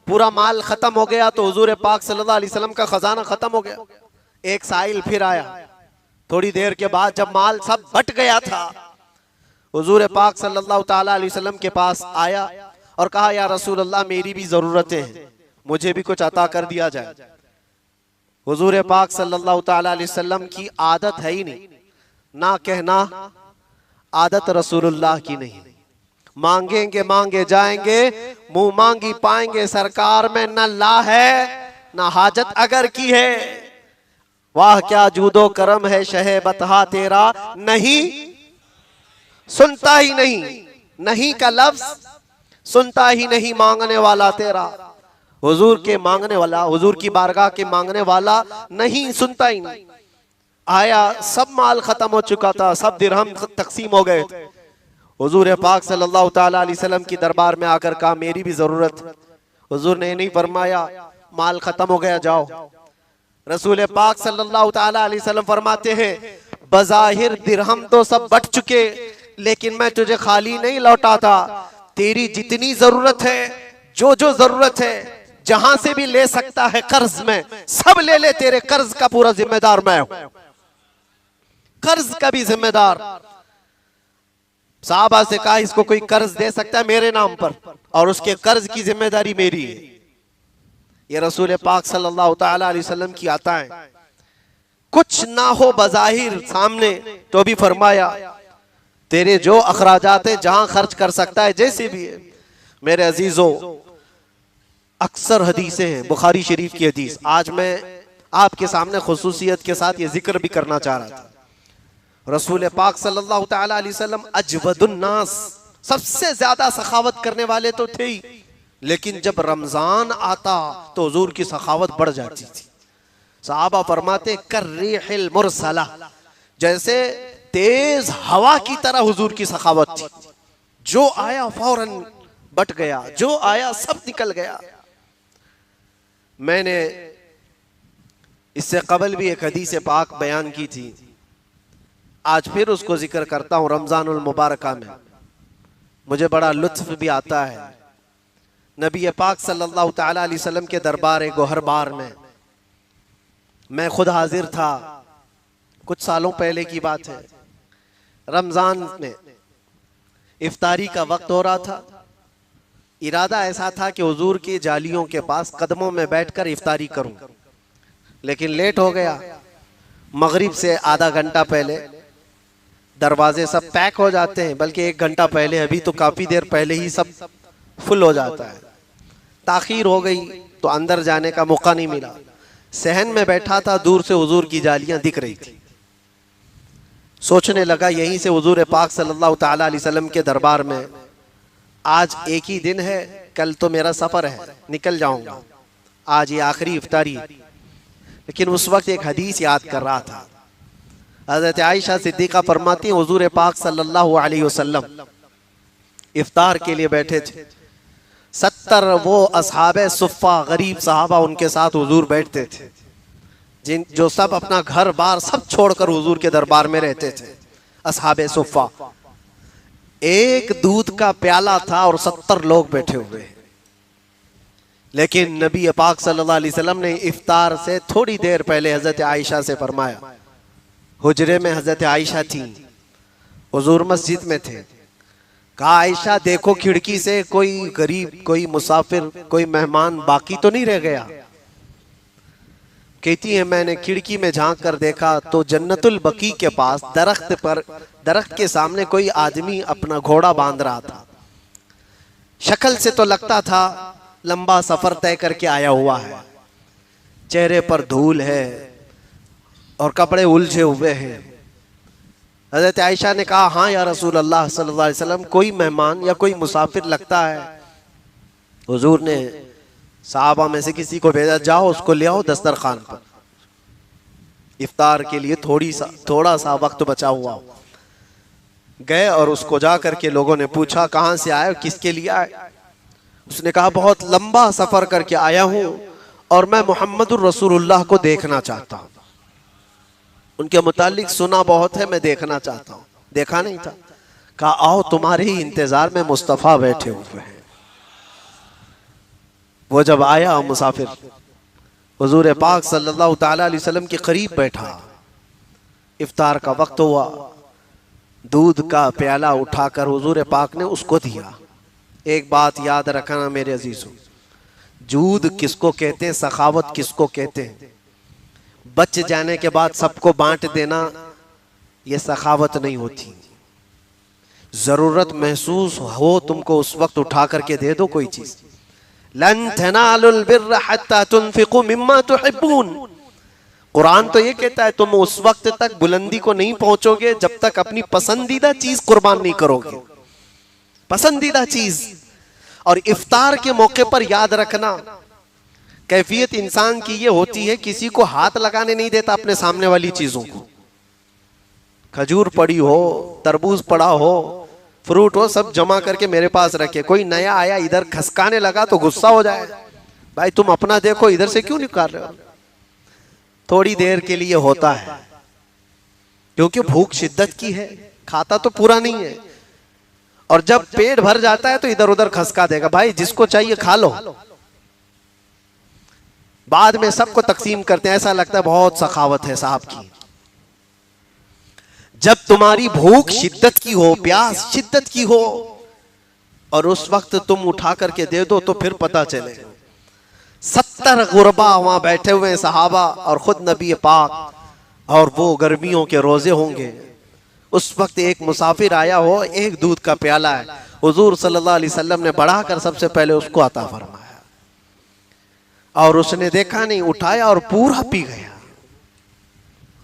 पूरा माल खत्म हो गया तो हुजूर पाक सल्लल्लाहु अलैहि वसल्लम का खजाना खत्म हो गया? एक साइल फिर आया थोड़ी देर के बाद, जब माल सब बट गया था, हुजूर पाक सल्लल्लाहु तआला अलैहि वसल्लम के पास आया और कहा या रसूल अल्लाह मेरी भी जरूरतें हैं, मुझे भी कुछ अता कर दिया जाए। हुजूर पाक सल्लल्लाहु तआला अलैहि वसल्लम की आदत है ही नहीं, ना कहना आदत रसूलुल्लाह की नहीं। मांगेंगे मांगे जाएंगे, मुंह मांगी पाएंगे, सरकार में न ला है न हाजत अगर की है। वाह क्या जूदो करम है शहे बतहा तेरा, नहीं सुनता ही नहीं, नहीं का लफ्ज सुनता ही नहीं मांगने वाला तेरा। हुजूर के मांगने वाला, हुजूर की बारगाह के मांगने वाला नहीं सुनता ही नहीं। आया, सब माल खत्म हो चुका था, सब दिरहम तकसीम हो गए थे। हुजूर पाक सल्लल्लाहु तआला अलैहि वसल्लम की दरबार में आकर कहा मेरी भी जरूरत है। हुजूर ने नहीं फरमाया माल खत्म हो गया जाओ। रसूल पाक सल्लल्लाहु तआला अलैहि वसल्लम फरमाते हैं बज़ाहिर दिरहम तो सब बट चुके, लेकिन मैं तुझे खाली नहीं लौटाता। तेरी जितनी जरूरत है, जो जो जरूरत है, जहां से भी ले सकता है कर्ज में, सब ले ले, तेरे कर्ज का पूरा जिम्मेदार मैं हूं, कर्ज का भी जिम्मेदार। साहबा से कहा इसको कोई कर्ज दे सकता है मेरे नाम पर, और उसके कर्ज की जिम्मेदारी मेरी है। ये रसूल पाक सल्लल्लाहु तआला अलैहि वसल्लम की आता है। कुछ ना हो बज़ाहिर सामने तो भी फरमाया तेरे जो अखराजात है जहां खर्च कर सकता है, जैसे भी है। मेरे अजीजों, अक्सर हदीसें हैं, बुखारी शरीफ की हदीस आज मैं आपके सामने खुसूसियत के साथ ये जिक्र भी करना चाह रहा था। रसूल पाक सल्लल्लाहु तआला अलैहि वसल्लम अजवदुन नास, सबसे ज्यादा सखावत करने वाले तो थे ही, लेकिन जब रमजान आता तो हुजूर की सखावत बढ़ जाती थी। सहाबा फरमाते कर्रिहिल मुरसला, जैसे तेज हवा की तरह हुजूर की सखावत थी। जो आया फौरन बट गया, जो आया सब निकल गया। मैंने इससे कबल भी एक हदीस पाक बयान की थी। आज फिर उसको जिक्र करता हूं रमजानुल मुबारका में, मुझे बड़ा लुत्फ भी आता है। नबी पाक सल्लल्लाहु तआला अलैहि वसल्लम के दरबार गोहरबार में मैं खुद हाजिर था, कुछ सालों पहले की बात है। रमजान में इफ्तारी का वक्त हो रहा था। इरादा ऐसा था कि हुजूर की जालियों के पास कदमों में बैठकर इफ्तारी करूं, लेकिन लेट हो गया। मगरिब से आधा घंटा पहले दरवाजे सब पैक हो जाते हैं, बल्कि 1 घंटा पहले, अभी तो काफी देर पहले ही सब फुल हो जाता है। ताखीर हो गई तो अंदर जाने का मौका नहीं मिला। सहन में बैठा था, दूर से हुजूर की जालियां दिख रही थी। सोचने लगा यहीं से हुजूर पाक सल्लल्लाहु तआला अलैहि वसल्लम के दरबार में आज एक ही दिन है, कल तो मेरा सफर है, निकल जाऊंगा, आज ये आखिरी इफ्तारी। लेकिन उस वक्त एक हदीस याद कर रहा था। हज़रत आयशा सिद्दीक़ा फरमाती हैं हुजूर पाक सल्लल्लाहु अलैहि वसल्लम इफ्तार के लिए बैठे थे। 70 वो असहाबे सुफ़ा गरीब सहाबा उनके साथ हुजूर बैठते थे, जिन जो सब अपना घर बार सब छोड़कर हुजूर के दरबार में रहते थे। असहाबे सुफ़ा, एक दूध का प्याला था और 70 लोग बैठे हुए। लेकिन नबी पाक सल्लल्लाहु अलैहि वसल्लम ने इफ्तार से थोड़ी देर पहले हजरत आयशा से फरमाया, हुजरे में हजरत आयशा थी, हुजूर मस्जिद में थे। कहा आयशा देखो खिड़की से कोई गरीब, कोई मुसाफिर, कोई मेहमान बाकी तो नहीं रह गया। कहती है मैंने खिड़की में झांक कर देखा तो जन्नतुल बकी के पास दरख्त के सामने कोई आदमी अपना घोड़ा बांध रहा था। शक्ल से तो लगता था लंबा सफर तय करके आया हुआ है, चेहरे पर धूल है और कपड़े उलझे हुए हैं। हजरत आयशा ने कहा हाँ या रसूल अल्लाह सल्लल्लाहु अलैहि वसल्लम, कोई मेहमान या कोई मुसाफिर लगता है। हुजूर ने साहबा में से किसी को भेजा, जाओ उसको ले आओ दस्तरखान पर, इफ्तार के लिए थोड़ा सा वक्त बचा हुआ हो। गए और उसको जा करके लोगों ने पूछा कहाँ से आए, किसके लिए आए। उसने कहा बहुत लंबा सफर करके आया हूं और मैं मोहम्मदुर रसूलुल्लाह को देखना चाहता हूं। उनके मुतालिक सुना बहुत है, मैं देखना चाहता हूं, देखा नहीं था। कहा आओ तुम्हारे ही इंतजार में मुस्तफ़ा बैठे हुए हैं। वो जब आया मुसाफिर हुजूर पाक सल्लल्लाहु तआला अलैहि वसल्लम के करीब बैठा, इफ्तार का वक्त हुआ, दूध का प्याला उठाकर हुजूर पाक ने उसको दिया। एक बात याद रखना मेरे अजीजों, जूद किसको कहते हैं, सखावत किसको कहते हैं। बच जाने के बाद सबको बांट देना ये सखावत नहीं होती। जरूरत महसूस हो तुमको उस वक्त उठा करके दे दो कोई चीज। लन तनालुल बिर्र हत्ता तुनफिकू मिम्मा तुहिब्बून। कुरान तो ये कहता है तुम उस वक्त तक बुलंदी को नहीं पहुंचोगे जब तक अपनी पसंदीदा चीज कुर्बान नहीं करोगे, पसंदीदा चीज। और इफ्तार के मौके पर याद रखना, कैफियत इंसान की ये होती है किसी को हाथ लगाने नहीं देता अपने सामने वाली चीजों को। खजूर पड़ी हो, तरबूज पड़ा हो, फ्रूट हो, सब जमा करके मेरे पास रखे। कोई नया आया इधर खसकाने लगा तो गुस्सा हो जाए, भाई तुम अपना देखो, इधर से क्यों निकाल रहे हो। थोड़ी देर के लिए होता है क्योंकि भूख शिद्दत की है, खाता तो पूरा नहीं है। और जब पेट भर जाता है तो इधर उधर खसका देगा, भाई जिसको चाहिए खा लो। बाद में सबको तकसीम करते हैं, ऐसा लगता है बहुत सखावत है साहब की। जब तुम्हारी भूख शिद्दत की हो, प्यास शिद्दत की हो और उस वक्त तुम उठा करके दे दो तो फिर पता चले। 70 गुरबा वहां बैठे हुए सहाबा और खुद नबी पाक, और वो गर्मियों के रोजे होंगे। उस वक्त एक मुसाफिर आया हो, एक दूध का प्याला है, हुजूर सल्लल्लाहु अलैहि वसल्लम ने बढ़ाकर सबसे पहले उसको अता फरमाया और उसने देखा नहीं, उठाया और पूरा पी गया।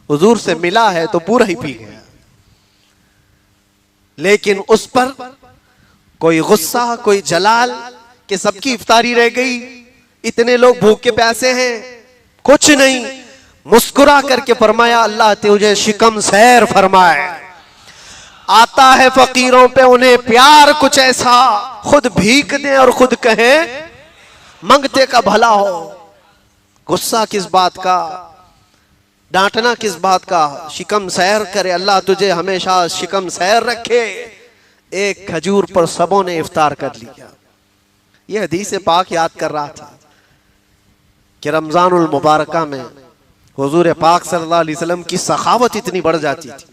हुजूर से मिला है तो पूरा ही पी गया। लेकिन उस पर कोई गुस्सा, कोई जलाल कि सबकी इफ्तारी रह गई, इतने लोग भूखे प्यासे हैं, कुछ नहीं। मुस्कुरा करके फरमाया अल्लाह तुझे शिकम सैर फरमाए। आता है फकीरों पे उन्हें प्यार कुछ ऐसा, खुद भीख दे और खुद कहे मंगते का भला हो। गुस्सा किस बात का, डांटना किस बात का, शिकम सैर करे, अल्लाह तुझे हमेशा शिकम सैर रखे। एक खजूर पर सबों ने इफ्तार कर लिया। यह हदीस पाक याद कर रहा था कि रमजानुल मुबारका में हुजूर पाक सल्लल्लाहु अलैहि वसल्लम की सखावत इतनी बढ़ जाती थी।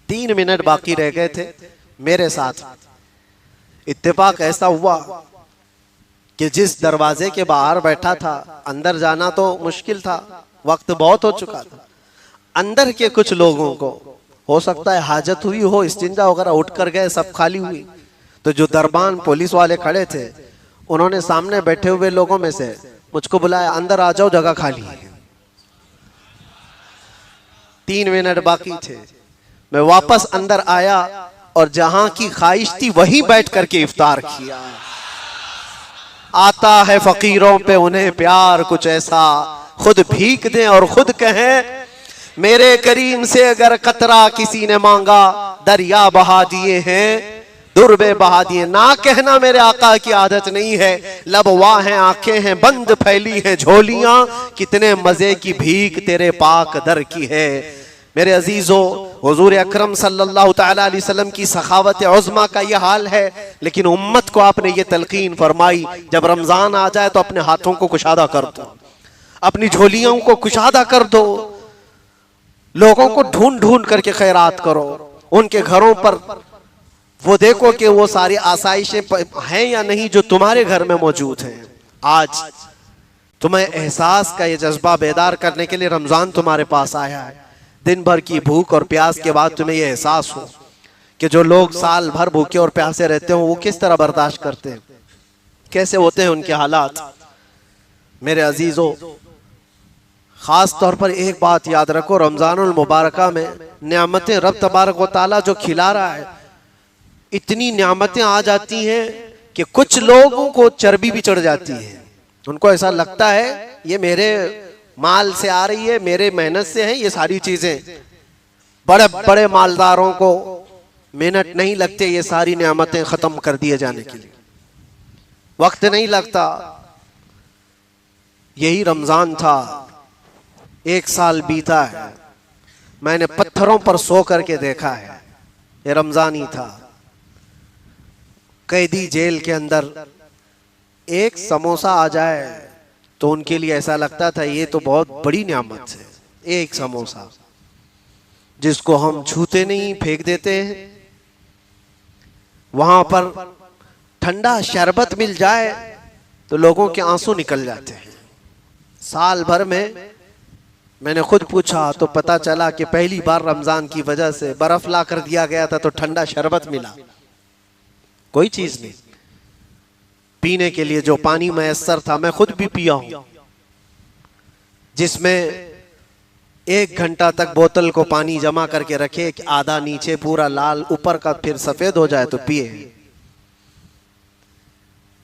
3 मिनट बाकी रह गए थे, मेरे साथ इत्तेफाक ऐसा हुआ कि जिस दरवाजे के बाहर बैठा था, अंदर जाना तो मुश्किल था, वक्त बहुत हो चुका था। अंदर के कुछ लोगों को हो सकता है हाजत हुई हो, इस्तिंजा वगैरह, उठ कर गए, सब खाली हुई। तो जो दरबान पुलिस वाले खड़े थे, उन्होंने सामने बैठे हुए लोगों में से मुझको बुलाया, अंदर आ जाओ, जगह खाली है। 3 मिनट बाकी थे। मैं वापस अंदर आया और जहां की ख्वाहिश थी वहीं बैठ करके इफ्तार किया। आता है फकीरों पे उन्हें प्यार कुछ ऐसा, खुद भीख दें और खुद कहें मेरे करीम से अगर कतरा किसी ने मांगा, दरिया बहा दिए हैं, दुर्बे बहा दिए। ना कहना मेरे आका की आदत नहीं है, लब वाह हैं, आंखें हैं बंद, फैली हैं झोलियां, कितने मजे की भीख तेरे पाक दर की है। मेरे अजीजों, हुजूर अकरम सल्लल्लाहु तआला अलैहि वसल्लम की सखावत उज़्मा का यह हाल है। लेकिन उम्मत को आपने ये तलकीन फरमाई, जब रमजान आ जाए तो अपने हाथों को कुशादा कर दो, अपनी झोलियों को कुशादा कर दो, लोगों को ढूंढ ढूंढ करके खैरात करो, उनके घरों पर वो देखो कि वो सारी आसाइशें हैं या नहीं जो तुम्हारे घर में मौजूद हैं। आज तुम्हें एहसास का ये जज्बा बेदार करने के लिए रमजान तुम्हारे पास आया है। दिन भर की भूख और प्यास के बाद तुम्हें ये एहसास हो कि जो लोग साल भर भूखे और प्यासे रहते हो वो किस तरह बर्दाश्त करते हैं, कैसे होते हैं उनके हालात। मेरे अजीजों, खास तौर पर एक बात याद रखो, रमजानुल मुबारका में नेमतें रब तबारक व तआला जो खिला रहा है, इतनी नेमतें आ जाती हैं कि कुछ लोगों को चर्बी भी चढ़ जाती है। उनको ऐसा लगता है ये मेरे माल से आ रही है, मेरे मेहनत से है ये सारी चीजें। बड़े बड़े मालदारों को मिनट नहीं लगते ये सारी नेमतें खत्म कर दिए जाने के लिए, वक्त नहीं लगता। यही रमजान था, 1 साल बीता है, मैंने पत्थरों पर सो करके देखा है, ये रमजान ही था। कैदी जेल के अंदर एक समोसा आ जाए तो उनके लिए ऐसा लगता था ये तो बहुत बड़ी नियामत है, एक समोसा जिसको हम छूते नहीं, फेंक देते हैं। वहां पर ठंडा शरबत मिल जाए तो लोगों के आंसू निकल जाते हैं। साल भर में मैंने खुद पूछा तो पता चला कि पहली बार रमजान की वजह से बर्फ ला कर दिया गया था तो ठंडा शरबत मिला, कोई चीज नहीं। पीने के लिए जो पानी मैसर था, मैं खुद भी पिया हूं, जिसमें 1 घंटा तक बोतल को पानी जमा करके रखे, आधा नीचे पूरा लाल, ऊपर का फिर सफेद हो जाए तो पिए।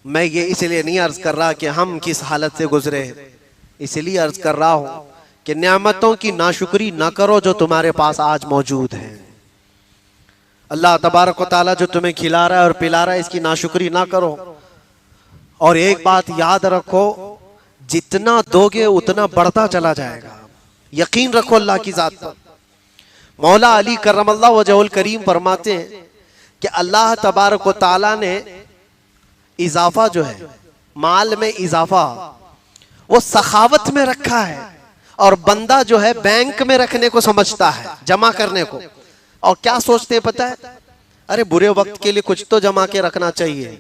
मैं ये इसलिए नहीं अर्ज कर रहा कि हम किस हालत से गुजरे, इसलिए अर्ज कर रहा हूं कि नेमतों की नाशुक्री ना करो जो तुम्हारे पास आज मौजूद है। अल्लाह तबारक व तआला जो तुम्हें खिला रहा है और पिला रहा है, इसकी नाशुक्री ना करो। और एक बात याद रखो, जितना दोगे उतना बढ़ता चला जाएगा। यकीन रखो अल्लाह की जात पर। मौला अली करमल्लाहु वजहुल करीम फरमाते हैं कि अल्लाह तबारक व तआला ने इजाफा जो है, माल में इजाफा, वो सखावत में रखा है। और बंदा जो है बैंक में रखने को समझता है, जमा करने को। और क्या सोचते हैं पता है, अरे बुरे वक्त के लिए कुछ तो जमा के रखना चाहिए,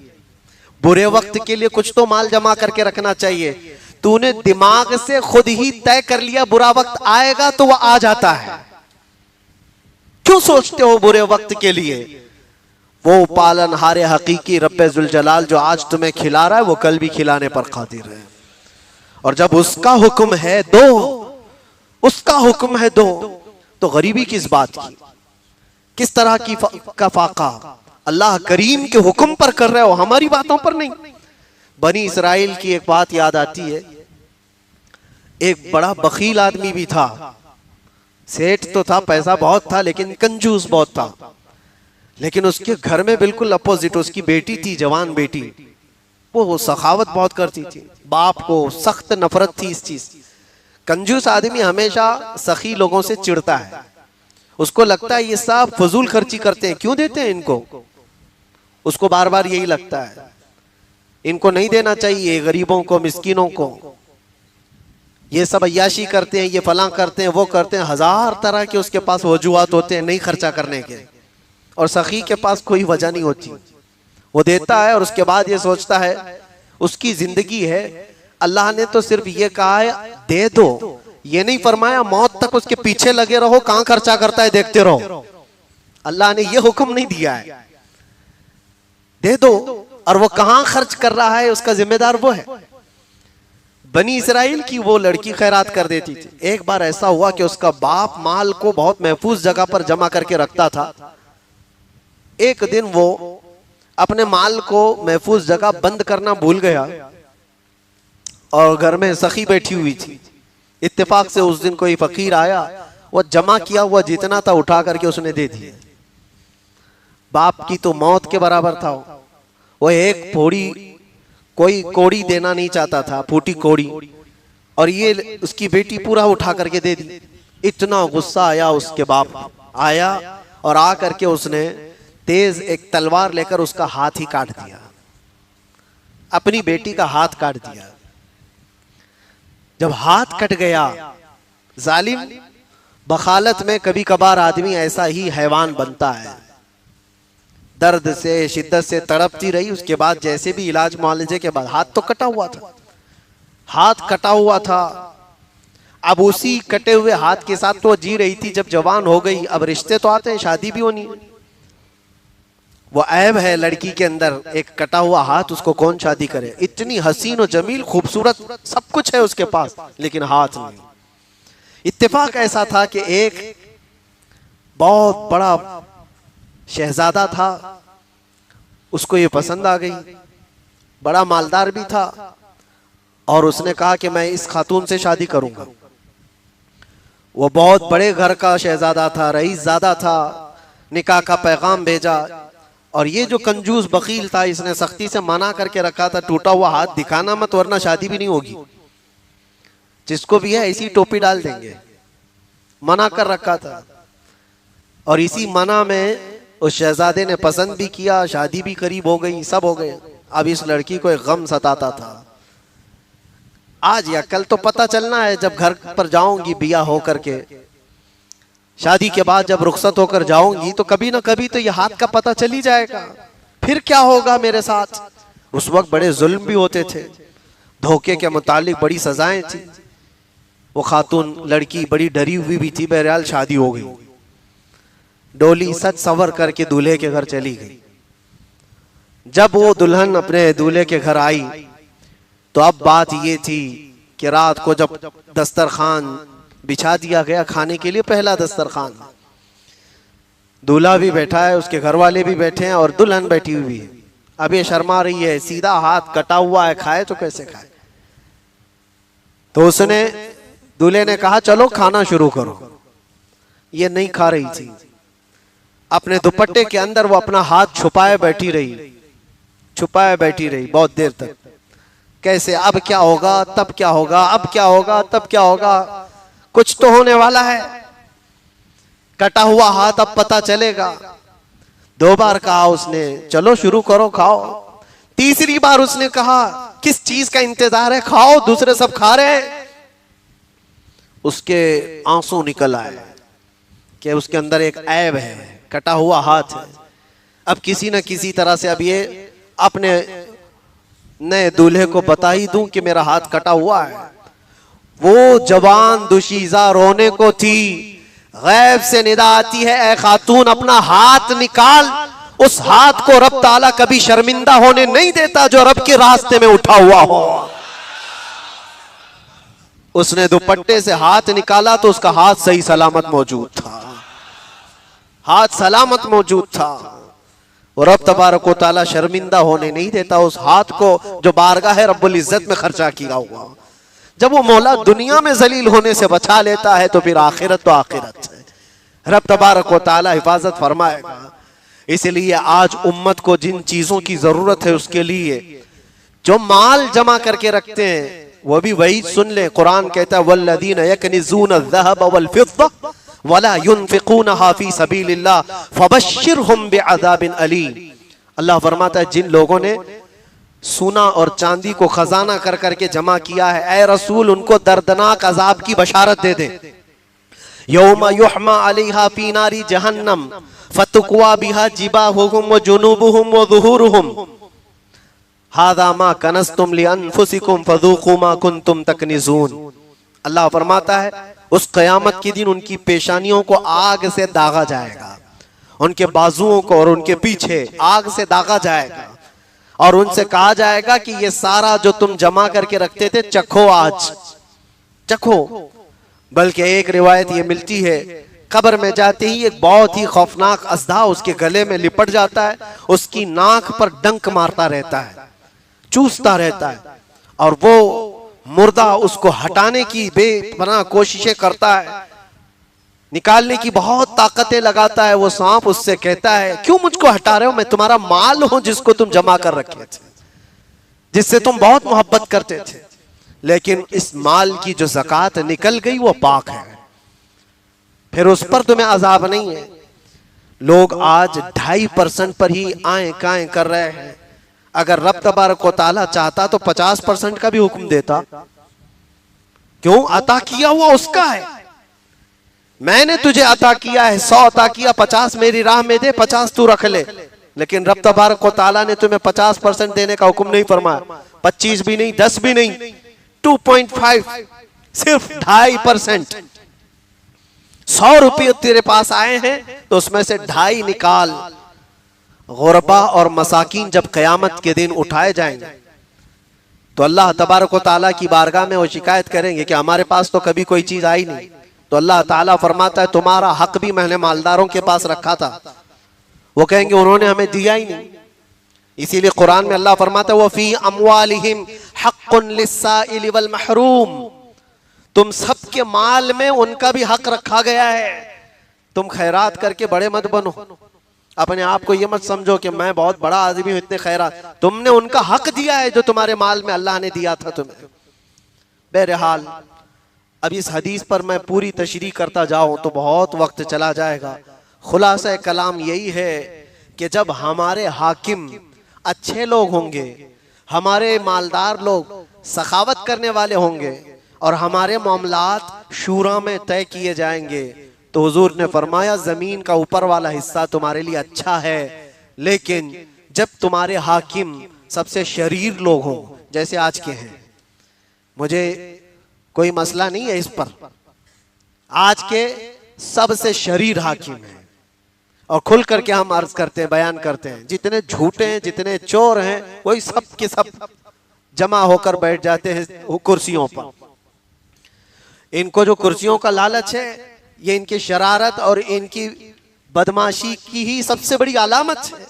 बुरे वक्त के लिए कुछ तो माल जमा करके रखना चाहिए। तूने दिमाग से खुद ही तय कर लिया बुरा वक्त आएगा तो वह आ जाता है। क्यों सोचते हो बुरे वक्त के लिए? वो पालनहारे हकीकी रब्बे जुल जलाल जो आज तुम्हें खिला रहा है वो कल भी खिलाने पर कादिर है। और जब उसका हुक्म है दो, उसका हुक्म है दो, तो गरीबी किस बात की, किस तरह की का फाका अल्लाह करीम के हुक्म पर कर रहे हो, हमारी बातों पर नहीं। बनी इसराइल की एक बात याद आती है, एक बड़ा बखील आदमी भी था, सेठ तो था, पैसा बहुत था, लेकिन कंजूस बहुत था। लेकिन उसके घर में बिल्कुल अपोजिट उसकी बेटी थी, जवान बेटी, वो सखावत बहुत करती थी। बाप को सख्त नफरत थी इस चीज, कंजूस आदमी हमेशा सखी लोगों से चिढ़ता है, उसको लगता है ये सब फजूल खर्ची करते हैं, क्यों देते हैं इनको। उसको बार बार यही लगता है, इनको नहीं देना चाहिए, गरीबों को, मिस्किनों को। ये सब अय्याशी करते हैं, ये फलां करते हैं, वो करते हैं, हजार तरह के उसके पास वजूहात होते हैं नहीं खर्चा करने के। और सखी के पास कोई वजह नहीं होती, वो देता है और उसके बाद ये सोचता है उसकी जिंदगी है, अल्लाह ने तो सिर्फ ये कहा है दे दो, ये नहीं फरमाया मौत तक उसके पीछे लगे रहो, कहां खर्चा करता है देखते रहो। अल्लाह ने ये हुक्म नहीं दिया है, दे दो, और वो कहां खर्च कर रहा है उसका जिम्मेदार वो है। बनी इसराइल की वो लड़की खैरात कर देती थी। एक बार ऐसा हुआ कि उसका बाप माल को बहुत महफूज जगह पर जमा करके रखता था। एक दिन वो अपने माल को महफूज जगह बंद करना भूल गया और घर में सखी बैठी हुई थी। इत्तेफाक से उस दिन कोई फकीर आया, वो जमा किया हुआ जितना था उठा करके उसने दे दिया। बाप की तो मौत के बराबर था, वो एक फोड़ी कोई कोड़ी देना नहीं चाहता था, फूटी कोड़ी, और ये उसकी बेटी पूरा उठा करके दे दी। इतना गुस्सा आया उसके बाप आया और आ करके उसने तेज एक तलवार लेकर उसका हाथ ही काट दिया, अपनी बेटी का हाथ काट दिया। जब हाथ कट गया, जालिम बखालत में कभी कभार आदमी ऐसा ही हैवान बनता है। दर्द से शिद्दत से तड़पती रही, उसके बाद जैसे भी इलाज मुआलजे के बाद हाथ तो कटा हुआ था, हाथ कटा हुआ था। अब उसी कटे हुए हाथ के साथ तो जी रही थी। जब जवान हो गई, अब रिश्ते तो आते हैं, शादी भी होनी है। वो ऐब है लड़की के अंदर, एक कटा हुआ हाथ, उसको कौन शादी करे। इतनी हसीन और जमील खूबसूरत सब कुछ है उसके पास, लेकिन हाथ नहीं। इत्तेफाक ऐसा था कि एक बहुत बड़ा शहजादा था, उसको ये पसंद आ गई, बड़ा मालदार भी था, और उसने कहा कि मैं इस खातून से शादी करूंगा। वो बहुत बड़े घर का शहजादा था, रईस ज़ादा था। निकाह का पैगाम भेजा, और ये जो कंजूस बकील था, इसने सख्ती से मना करके रखा था, टूटा हुआ हाथ दिखाना मत वरना शादी भी नहीं होगी, जिसको भी है इसी टोपी डाल देंगे, मना कर रखा था। और इसी मना में उस शहजादे ने पसंद भी किया, शादी भी करीब हो गई, सब हो गए। अब इस लड़की को एक गम सताता था, आज या कल तो पता चलना है। जब घर पर जाऊंगी बिया हो करके, शादी के बाद जब रुखसत होकर जाऊंगी, तो कभी ना कभी तो ये हाथ का पता चल ही जाएगा, फिर क्या होगा मेरे साथ। उस वक्त बड़े जुल्म भी होते थे, धोखे के मुतालिक बड़ी सजाएं थी। वो खातून लड़की बड़ी डरी हुई भी थी। बहरहाल शादी हो गई, डोली सज संवर करके दूल्हे के घर चली गई। जब वो दुल्हन अपने दूल्हे के घर आई, तो अब बात ये थी कि रात को जब दस्तरखान बिछा दिया गया, खाने के लिए पहला दस्तरखान, दूल्हा भी बैठा है, उसके घर वाले भी बैठे हैं और दुल्हन बैठी हुई है। अब ये शर्मा रही है, सीधा हाथ कटा हुआ है, खाए तो कैसे खाए। तो उसने, दूल्हे ने कहा चलो खाना शुरू करो। ये नहीं खा रही थी, अपने दुपट्टे के अंदर वो अपना हाथ छुपाए बैठी रही, छुपाए बैठी रही बहुत देर तक। कैसे, अब क्या होगा, तब क्या होगा, अब क्या होगा, तब क्या होगा, कुछ तो होने वाला है। कटा हुआ हाथ अब पता चलेगा। 2 बार कहा उसने चलो शुरू करो, खाओ। तीसरी बार उसने कहा किस चीज का इंतजार है, खाओ, दूसरे सब खा रहे हैं। उसके आंसू निकल आए कि उसके अंदर एक ऐब है, कटा हुआ हाथ है। अब किसी न किसी तरह से अब ये अपने नए दूल्हे को बता ही दूं कि मेरा हाथ कटा हुआ है। वो जवान दुशीजा रोने को थी, गैब से निदा आती है, ऐ खातून अपना हाथ निकाल। उस हाथ को रब ताला कभी शर्मिंदा होने नहीं देता जो रब के रास्ते में उठा हुआ हो। उसने दुपट्टे से हाथ निकाला तो उसका हाथ सही सलामत मौजूद था, हाथ सलामत मौजूद था। और रब तबारक व तआला शर्मिंदा होने नहीं देता उस हाथ को जो बारगाह रब्बुल इज्जत में खर्चा किया हुआ। जब वो मौला दुनिया में जलील होने से बचा लेता है तो फिर आखिरत तो आखिरत है, रब तबारक व तआला हिफाजत फरमाएगा। इसलिए आज उम्मत को जिन चीजों की जरूरत है उसके लिए जो माल जमा करके रखते हैं, वो भी वही सुन ले। कुरान कहता है वल्लदीन यकनिज़ून अज़्ज़हब वल फिद्दा वला युनफ़िक़ूनहा फ़ी सबीलिल्लाह फ़बश्शिरहुम बिअज़ाबिन अलीम। अल्लाह फरमाता है जिन लोगों ने सोना और चांदी को खजाना कर करके जमा किया है, ऐ रसूल उनको दर्दनाक अजाब की बशारत दे दे। यौमा युहमा अलैहा फी नारी जहन्नम फतुक्वा बिहा जिबाहुहुम व जुनूबुहुम व ज़ुहूरुहुम हाज़ा मा कनज़्तुम लिअन्फुसिकुम फ़ज़ूक़ू मा कुन्तुम तकनिज़ून। अल्लाह फरमाता है उस क़यामत के दिन उनकी पेशानियों को आग से दागा जाएगा, उनके बाजुओं को और उनके पीछे आग से दागा जाएगा, और उनसे कहा जाएगा कि ये सारा जो तुम जमा करके रखते थे चखो, आज चखो। बल्कि एक रिवायत ये मिलती है कब्र में जाते ही एक बहुत ही खौफनाक अज़दा उसके गले में लिपट जाता है, उसकी नाक पर डंक मारता रहता है, चूसता रहता है, और वो मुर्दा उसको हटाने की बेपनाह कोशिशें करता है, निकालने की बहुत ताकतें लगाता है। वो सांप उससे कहता है क्यों मुझको हटा रहे हो, मैं तुम्हारा माल हूं जिसको तुम जमा कर रखे थे, जिससे तुम बहुत मोहब्बत करते थे, लेकिन इस माल की जो ज़कात निकल गई वो पाक है, फिर उस पर तुम्हें अजाब नहीं है। लोग आज 2.5% पर ही आए काएं कर रहे हैं। अगर रब तबारक व तआला चाहता तो 50% का भी हुक्म देता। क्यों? अता किया हुआ उसका है। मैंने तुझे अता किया है, 100 अता किया, 50 मेरी राह में दे, 50 तू रख ले। लेकिन रब तबारक व तआला ने तुम्हें 50% देने का हुक्म नहीं फरमाया, 25 भी नहीं, 10 भी नहीं, 2.5, सिर्फ 2.5%। 100 रुपये तेरे पास आए हैं तो उसमें से 2.5 निकाल। गुरबा और मसाकीन जब कयामत के दिन उठाए जाएंगे तो अल्लाह तबारक व तआला की बारगाह में वो शिकायत करेंगे कि हमारे पास तो कभी कोई चीज आई नहीं। तो अल्लाह ताला फरमाता है तुम्हारा हक भी मैंने मालदारों के पास रखा था। वो कहेंगे उन्होंने हमें दिया ही नहीं। इसीलिए कुरान में अल्लाह फरमाता है वफी अमवालिहिम हक्कुन लिस्साइल वल महरूम, तुम सबके माल में उनका भी हक रखा गया है। तुम खैरात करके बड़े मत बनो, अपने आप को ये मत समझो कि मैं बहुत बड़ा आदमी हूं, इतने खैरात। तुमने उनका हक दिया है जो तुम्हारे माल में अल्लाह ने दिया था तुम्हें। बहरहाल अब इस हदीस पर मैं पूरी तशरीह करता जाऊं तो बहुत वक्त चला जाएगा। खुलासा कलाम यही है कि जब हमारे हाकिम अच्छे लोग होंगे, हमारे मालदार लोग सखावत करने वाले होंगे और हमारे मामलात शूरा में तय किए जाएंगे, तो हुजूर ने फरमाया जमीन का ऊपर वाला हिस्सा तुम्हारे लिए अच्छा है, लेकिन जब तुम्हारे हाकिम सबसे शरीर लोग हों जैसे आज के हैं, मुझे कोई मसला नहीं है इस पर, आज के सबसे शरीर हाकिम हैं और खुल करके हम अर्ज करते हैं, बयान करते हैं, जितने झूठे हैं, जितने चोर हैं, वही सब के सब जमा होकर बैठ जाते हैं कुर्सियों पर। इनको जो कुर्सियों का लालच है, ये इनकी शरारत और इनकी बदमाशी की ही सबसे बड़ी अलामत है।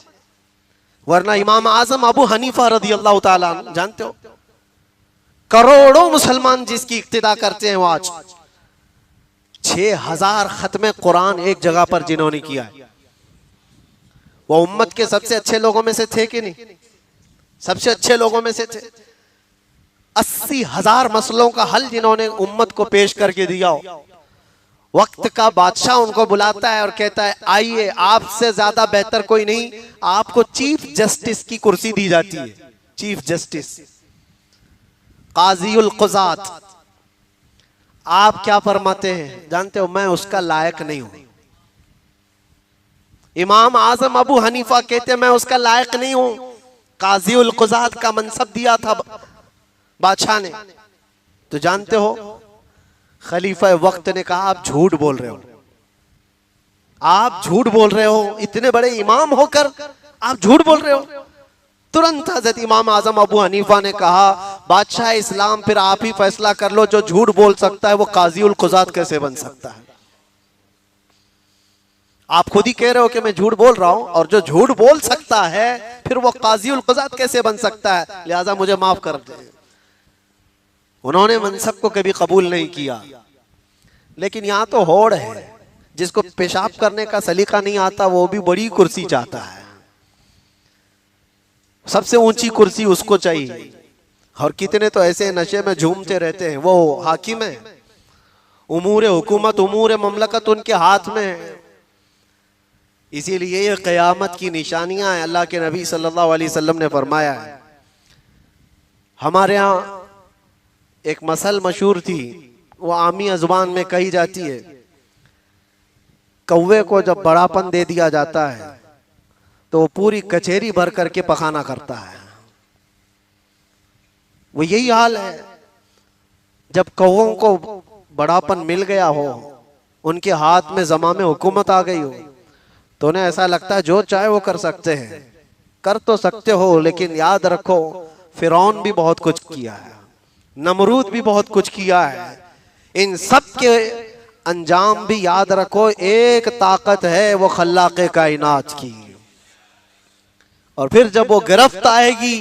वरना इमाम आजम अबू हनीफा रज़ी अल्लाह ताला अन्हु, जानते हो, करोड़ों मुसलमान जिसकी इक्तिदा करते हैं, वो आज 6000 खत्मे कुरान एक जगह पर जिन्होंने किया है, वो उम्मत के सबसे अच्छे लोगों में से थे कि नहीं? सबसे अच्छे लोगों में से थे। 80,000 मसलों का हल जिन्होंने उम्मत को पेश करके दिया हो। वक्त का बादशाह उनको बुलाता है और कहता है आइए, आपसे ज्यादा बेहतर कोई नहीं, आपको चीफ जस्टिस की कुर्सी दी जाती है। चीफ जस्टिस, काज़ीउल क़ुज़ात। आप क्या फरमाते हैं जानते हो? मैं उसका लायक नहीं हूं। इमाम आजम अबू हनीफा कहते हैं मैं उसका लायक नहीं हूं। काज़ीउल क़ुज़ात का मनसब दिया था बादशाह ने। तो जानते हो खलीफा वक्त ने कहा आप झूठ बोल रहे हो, आप झूठ बोल रहे हो, इतने बड़े इमाम होकर आप झूठ बोल रहे हो। तुरंत हजरत इमाम आजम अबू हनीफा ने कहा बादशाह इस्लाम, फिर आप ही फैसला कर लो, जो झूठ बोल सकता है वो काज़ीउल क़ुज़ात कैसे बन सकता है? आप खुद ही कह रहे हो कि मैं झूठ बोल रहा हूं, और जो झूठ बोल सकता है फिर वो काज़ीउल क़ुज़ात कैसे बन सकता है? लिहाजा मुझे माफ कर दे। उन्होंने मनसब को कभी कबूल नहीं किया। लेकिन यहाँ तो होड़ है, जिसको पेशाब करने का सलीका नहीं आता वो भी बड़ी कुर्सी चाहता है, सबसे ऊंची कुर्सी उसको चाहिए। और कितने तो ऐसे नशे में झूमते रहते हैं, वो हाकिम है, उमूर हुकूमत उमूर ममलकत उनके हाथ में है। इसीलिए ये क़यामत की निशानियां हैं। अल्लाह के नबी सल्लल्लाहु अलैहि वसल्लम ने फरमाया है, हमारे यहाँ एक मसल मशहूर थी, वो आमी ज़ुबान में कही जाती है, कौवे को जब बड़ापन दे दिया जाता है तो वो पूरी कचहरी भर करके पखाना करता है। वो यही हाल है, जब कौवों को बड़ापन मिल गया हो, उनके हाथ में ज़मामे हुकूमत आ गई हो, तो उन्हें ऐसा लगता है जो चाहे वो कर सकते हैं। कर तो सकते हो, लेकिन याद रखो फिरौन भी बहुत कुछ किया है, नमरूद भी बहुत कुछ किया है। इन सब के अंजाम भी याद रखो, एक ताकत है वो खल्लाक़े कायनात की। और फिर जब वो गिरफ्त आएगी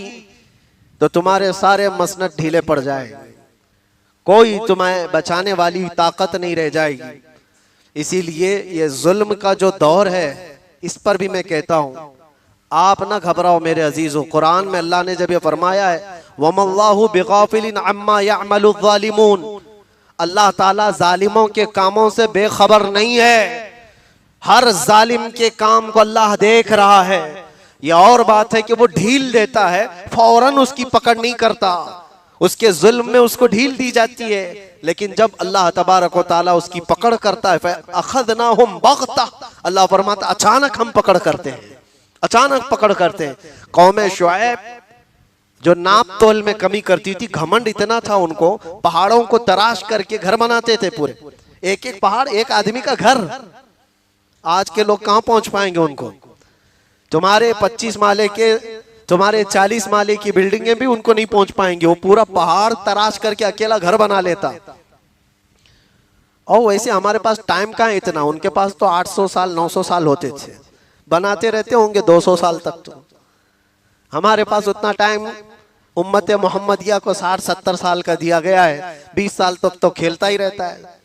तो तुम्हारे सारे मसनद ढीले पड़ जाएंगे, कोई तुम्हें बचाने वाली ताकत नहीं रह जाएगी। इसीलिए ये जुल्म का जो दौर है, इस पर भी मैं कहता हूँ, आप ना घबराओ मेरे अजीजों। कुरान में अल्लाह ने जब ये फरमाया है, वमल्लाहु बिगाफिलिन अम्मा यअमलु ज़ालिमून, अल्लाह ताला जालिमों के कामों से बेखबर नहीं है। हर जालिम के काम को अल्लाह देख रहा है। यह और बात है कि वो ढील देता है, फौरन उसकी पकड़ नहीं करता, उसके जुल्म में उसको ढील दी जाती है। लेकिन जब अल्लाह तबारक व तआला उसकी पकड़ करता है, अखज़नाहुम बग़ता, अल्लाह फरमाता अचानक हम पकड़ करते हैं, अचानक पकड़ करते हैं। कौम शुएब जो नाप तोल में कमी करती थी, घमंड इतना था उनको, पहाड़ों को तराश करके घर बनाते थे, पूरे एक एक पहाड़ एक आदमी का घर। आज के लोग कहां पहुंच पाएंगे उनको? तुम्हारे 25 माले के, तुम्हारे 40 माले की बिल्डिंगें भी उनको नहीं पहुंच पाएंगे। वो पूरा पहाड़ तराश करके अकेला घर बना लेता। और वैसे हमारे पास टाइम कहाँ इतना, उनके पास तो 800 साल 900 साल होते थे, बनाते रहते होंगे 200 साल तक। तो हमारे पास उतना टाइम उम्मत मोहम्मदिया को 60-70 साल का दिया गया है। 20 साल तक तो खेलता ही रहता है,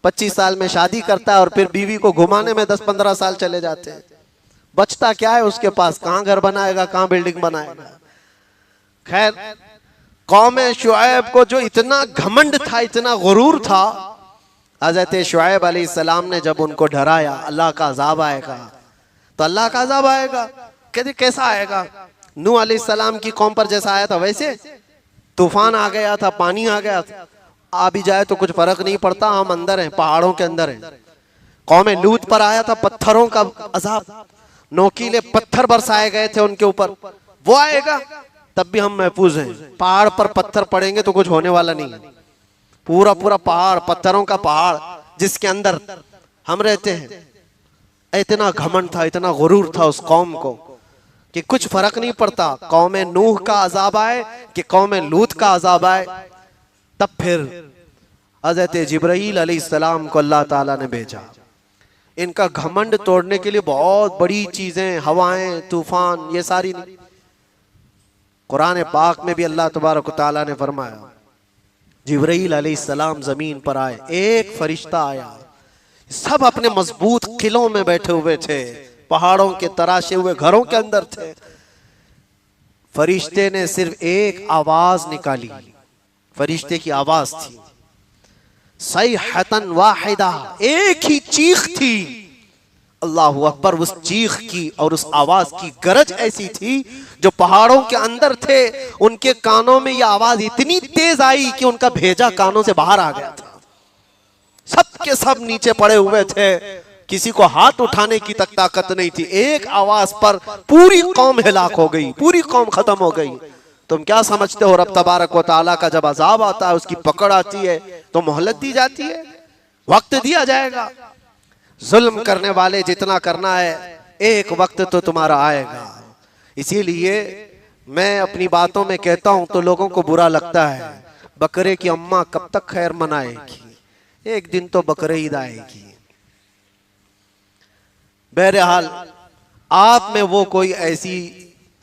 25 साल में शादी करता है और फिर बीवी को घुमाने में 10-15 साल चले जाते हैं। बचता क्या है उसके पास? कहां घर बनाएगा, कहां बिल्डिंग बनाएगा। खैर, कौम शुएब को जो इतना घमंड था, इतना गुरूर था, हज़रत शुएब अलैहिस्सलाम ने जब उनको डराया अल्लाह का अज़ाब आएगा, तो अल्लाह का अज़ाब आएगा। कहते कैसा आएगा? नूह अलैहिस्सलाम की कौम पर जैसा आया था वैसे, तूफान आ गया था, पानी आ गया था। आ भी जाए तो कुछ फर्क नहीं पड़ता, हम अंदर हैं, पहाड़ों के अंदर हैं। कौम लूत पर आया था पत्थरों का अज़ाब, नोकीले पत्थर बरसाए गए थे उनके ऊपर, वो आएगा तब भी हम महफूज हैं। पहाड़ पर पत्थर पड़ेंगे तो कुछ होने वाला नहीं है। पूरा पूरा पहाड़, पत्थरों का पहाड़ जिसके अंदर हम रहते हैं। इतना घमंड था, इतना गुरूर था उस कौम को कि कुछ फर्क नहीं पड़ता कौम नूह का अज़ाब आए कि कौम लूत का अज़ाब आए। तब फिर हज़रत जिब्राईल अलैहिस्सलाम को अल्लाह ताला ने भेजा इनका घमंड तोड़ने के लिए। बहुत बड़ी चीजें, हवाएं, तूफान, ये सारी नहीं। कुरान पाक में भी अल्लाह तबारक व तआला ने फरमाया, जिब्राईल अलैहिस्सलाम जमीन पर आए, एक फरिश्ता आया, सब अपने मजबूत किलों में बैठे हुए थे, पहाड़ों के तराशे हुए घरों के अंदर थे। फरिश्ते ने सिर्फ एक आवाज निकाली, फरिश्ते की आवाज थी, सैहतन वाहिदा, एक ही चीख थी। अल्लाहु अकबर। उस चीख की और उस आवाज की गरज ऐसी थी, जो पहाड़ों के अंदर थे उनके कानों में यह आवाज इतनी तेज आई कि उनका भेजा कानों से बाहर आ गया था। सब के सब नीचे पड़े हुए थे, किसी को हाथ उठाने की तक ताकत नहीं थी। एक आवाज पर पूरी कौम हिलाक हो गई, पूरी कौम खत्म हो गई। तुम क्या समझते हो, रब तबारक व तआला का जब अजाब आता है, उसकी पकड़ आती है तो मोहलत दी जाती है, वक्त दिया जाएगा। जुल्म करने वाले जितना करना है, एक वक्त तो तुम्हारा आएगा। इसीलिए मैं अपनी बातों में कहता हूं तो लोगों को बुरा लगता है, बकरे की अम्मा कब तक खैर मनाएगी, एक दिन तो बकरे ईद आएगी। बहरहाल आप में वो कोई ऐसी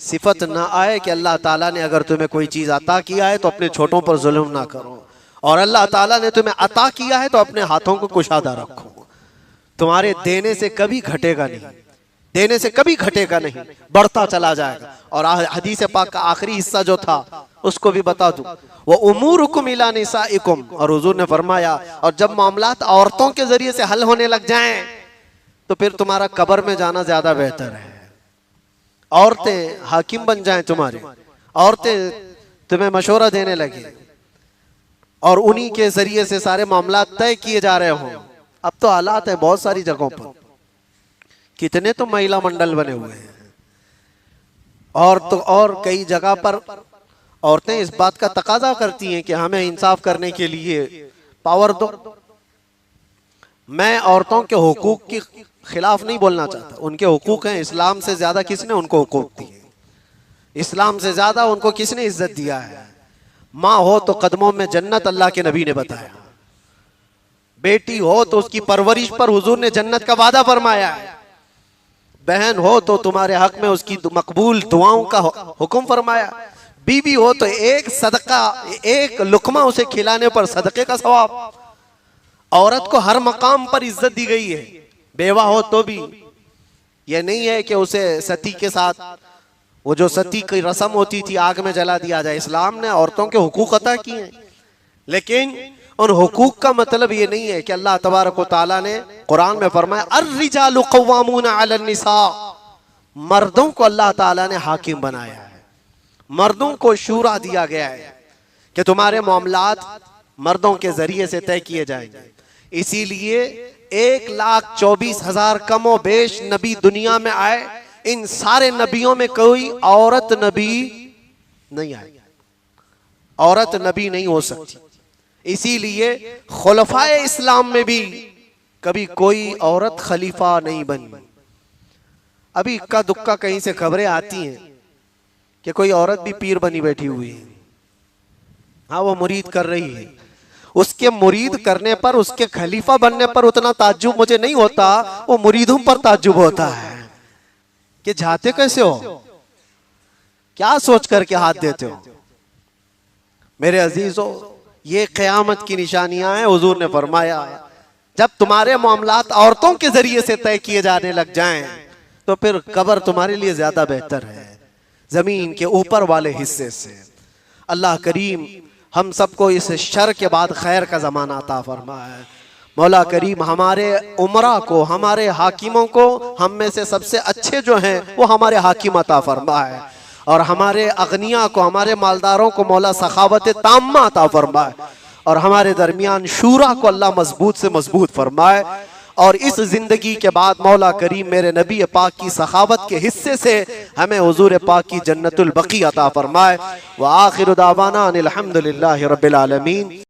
सिफत ना आए कि अल्लाह ताला ने अगर तुम्हें कोई चीज अता किया है तो अपने छोटों पर जुल्म ना करो, और अल्लाह ताला ने तुम्हें अता किया है तो अपने हाथों को कुशादा रखो। तुम्हारे देने से कभी घटेगा नहीं, देने से कभी घटेगा नहीं, बढ़ता चला जाएगा। और हदीस पाक का आखिरी हिस्सा जो था उसको भी बता दूं। वो उमूरुकुम इला निसाइकुम, और हुजूर ने फरमाया और जब मामलात औरतों के जरिए से हल होने लग जाएं तो फिर तुम्हारा कब्र में जाना ज्यादा बेहतर है। औरतें हाकिम बन जाएं तुम्हारे, औरतें तुम्हें मशवरा देने लगी और उन्हीं के जरिए से सारे मामलात तय किए जा रहे हों। अब तो हालात है बहुत सारी जगहों पर, कितने तो महिला मंडल बने हुए हैं, और कई जगह पर औरतें इस बात का तकाजा करती हैं कि हमें इंसाफ करने के लिए पावर दो। मैं औरतों के हुकूक के खिलाफ नहीं बोलना चाहता, उनके हुकूक हैं। इस्लाम से ज्यादा किसने उनको हुकूक दिए, इस्लाम से ज्यादा उनको किसने इज्जत दिया है। माँ हो तो कदमों में जन्नत अल्लाह के नबी ने बताया, बेटी हो तो उसकी परवरिश पर हुजूर ने जन्नत का वादा फरमाया है, बहन हो तो तुम्हारे हक में उसकी मकबूल दुआओं का हुक्म फरमाया, बीवी हो तो एक सदका, एक लुकमा उसे खिलाने पर सदके का सवाब। औरत को हर मकाम पर इज्जत दी गई है। बेवा हो तो भी यह नहीं है कि उसे सती के साथ, वो जो सती की रस्म होती थी, आग में जला दिया जाए। इस्लाम ने औरतों के हुकूक अता किए हैं, लेकिन उन हुकूक का मतलब ये नहीं है कि अल्लाह तबारक व तआला ने कुरान में फरमाया अर्रिजालु क़व्वामूना अलन निसा, मर्दों को अल्लाह ताला ने हाकिम बनाया है, मर्दों को शूरा दिया गया है कि तुम्हारे मामलात मर्दों के जरिए से तय किए जाएंगे। इसीलिए 1,24,000 कमो बेश नबी दुनिया में आए, इन सारे नबियों में कोई औरत नबी नहीं आई, औरत नबी नहीं हो सकती। इसीलिए खुलफाए इस्लाम में भी कभी कोई औरत खलीफा नहीं बनी। अभी इक्का दुक्का कहीं से खबरें आती हैं कि कोई औरत भी पीर बनी बैठी हुई है। हाँ, वो मुरीद कर रही है। उसके मुरीद करने पर, उसके खलीफा बनने पर उतना ताज्जुब मुझे नहीं होता, वो मुरीदों पर ताज्जुब होता है कि जाते कैसे हो, क्या सोच करके हाथ देते हो। मेरे अजीजों, ये क़यामत की निशानियां हैं। हुजूर ने फरमाया जब तुम्हारे मामलात औरतों के जरिए से तय किए जाने लग जाएं तो फिर कब्र तुम्हारे लिए ज्यादा बेहतर है जमीन के ऊपर वाले हिस्से से। अल्लाह करीम हम सबको इस शर के बाद खैर का जमाना अता फरमाए। मौला करीम हमारे उमरा को, हमारे हाकिमों को, हम में से सबसे अच्छे जो हैं वो हमारे हाकिम अता फरमाए, और हमारे अगनिया को, हमारे मालदारों को मौला सखावत ताम्मा अता फरमाए, और हमारे दरमियान शूरा को अल्लाह मजबूत से मजबूत फरमाए। और इस जिंदगी के बाद मौला करीम मेरे नबी पाक की सखावत के हिस्से से हमें हुजूर पाक की जन्नतुल बकी अता फरमाए। व आखिरु दावाना अनिल हम्दुलिल्लाहि रब्बिल आलमीन।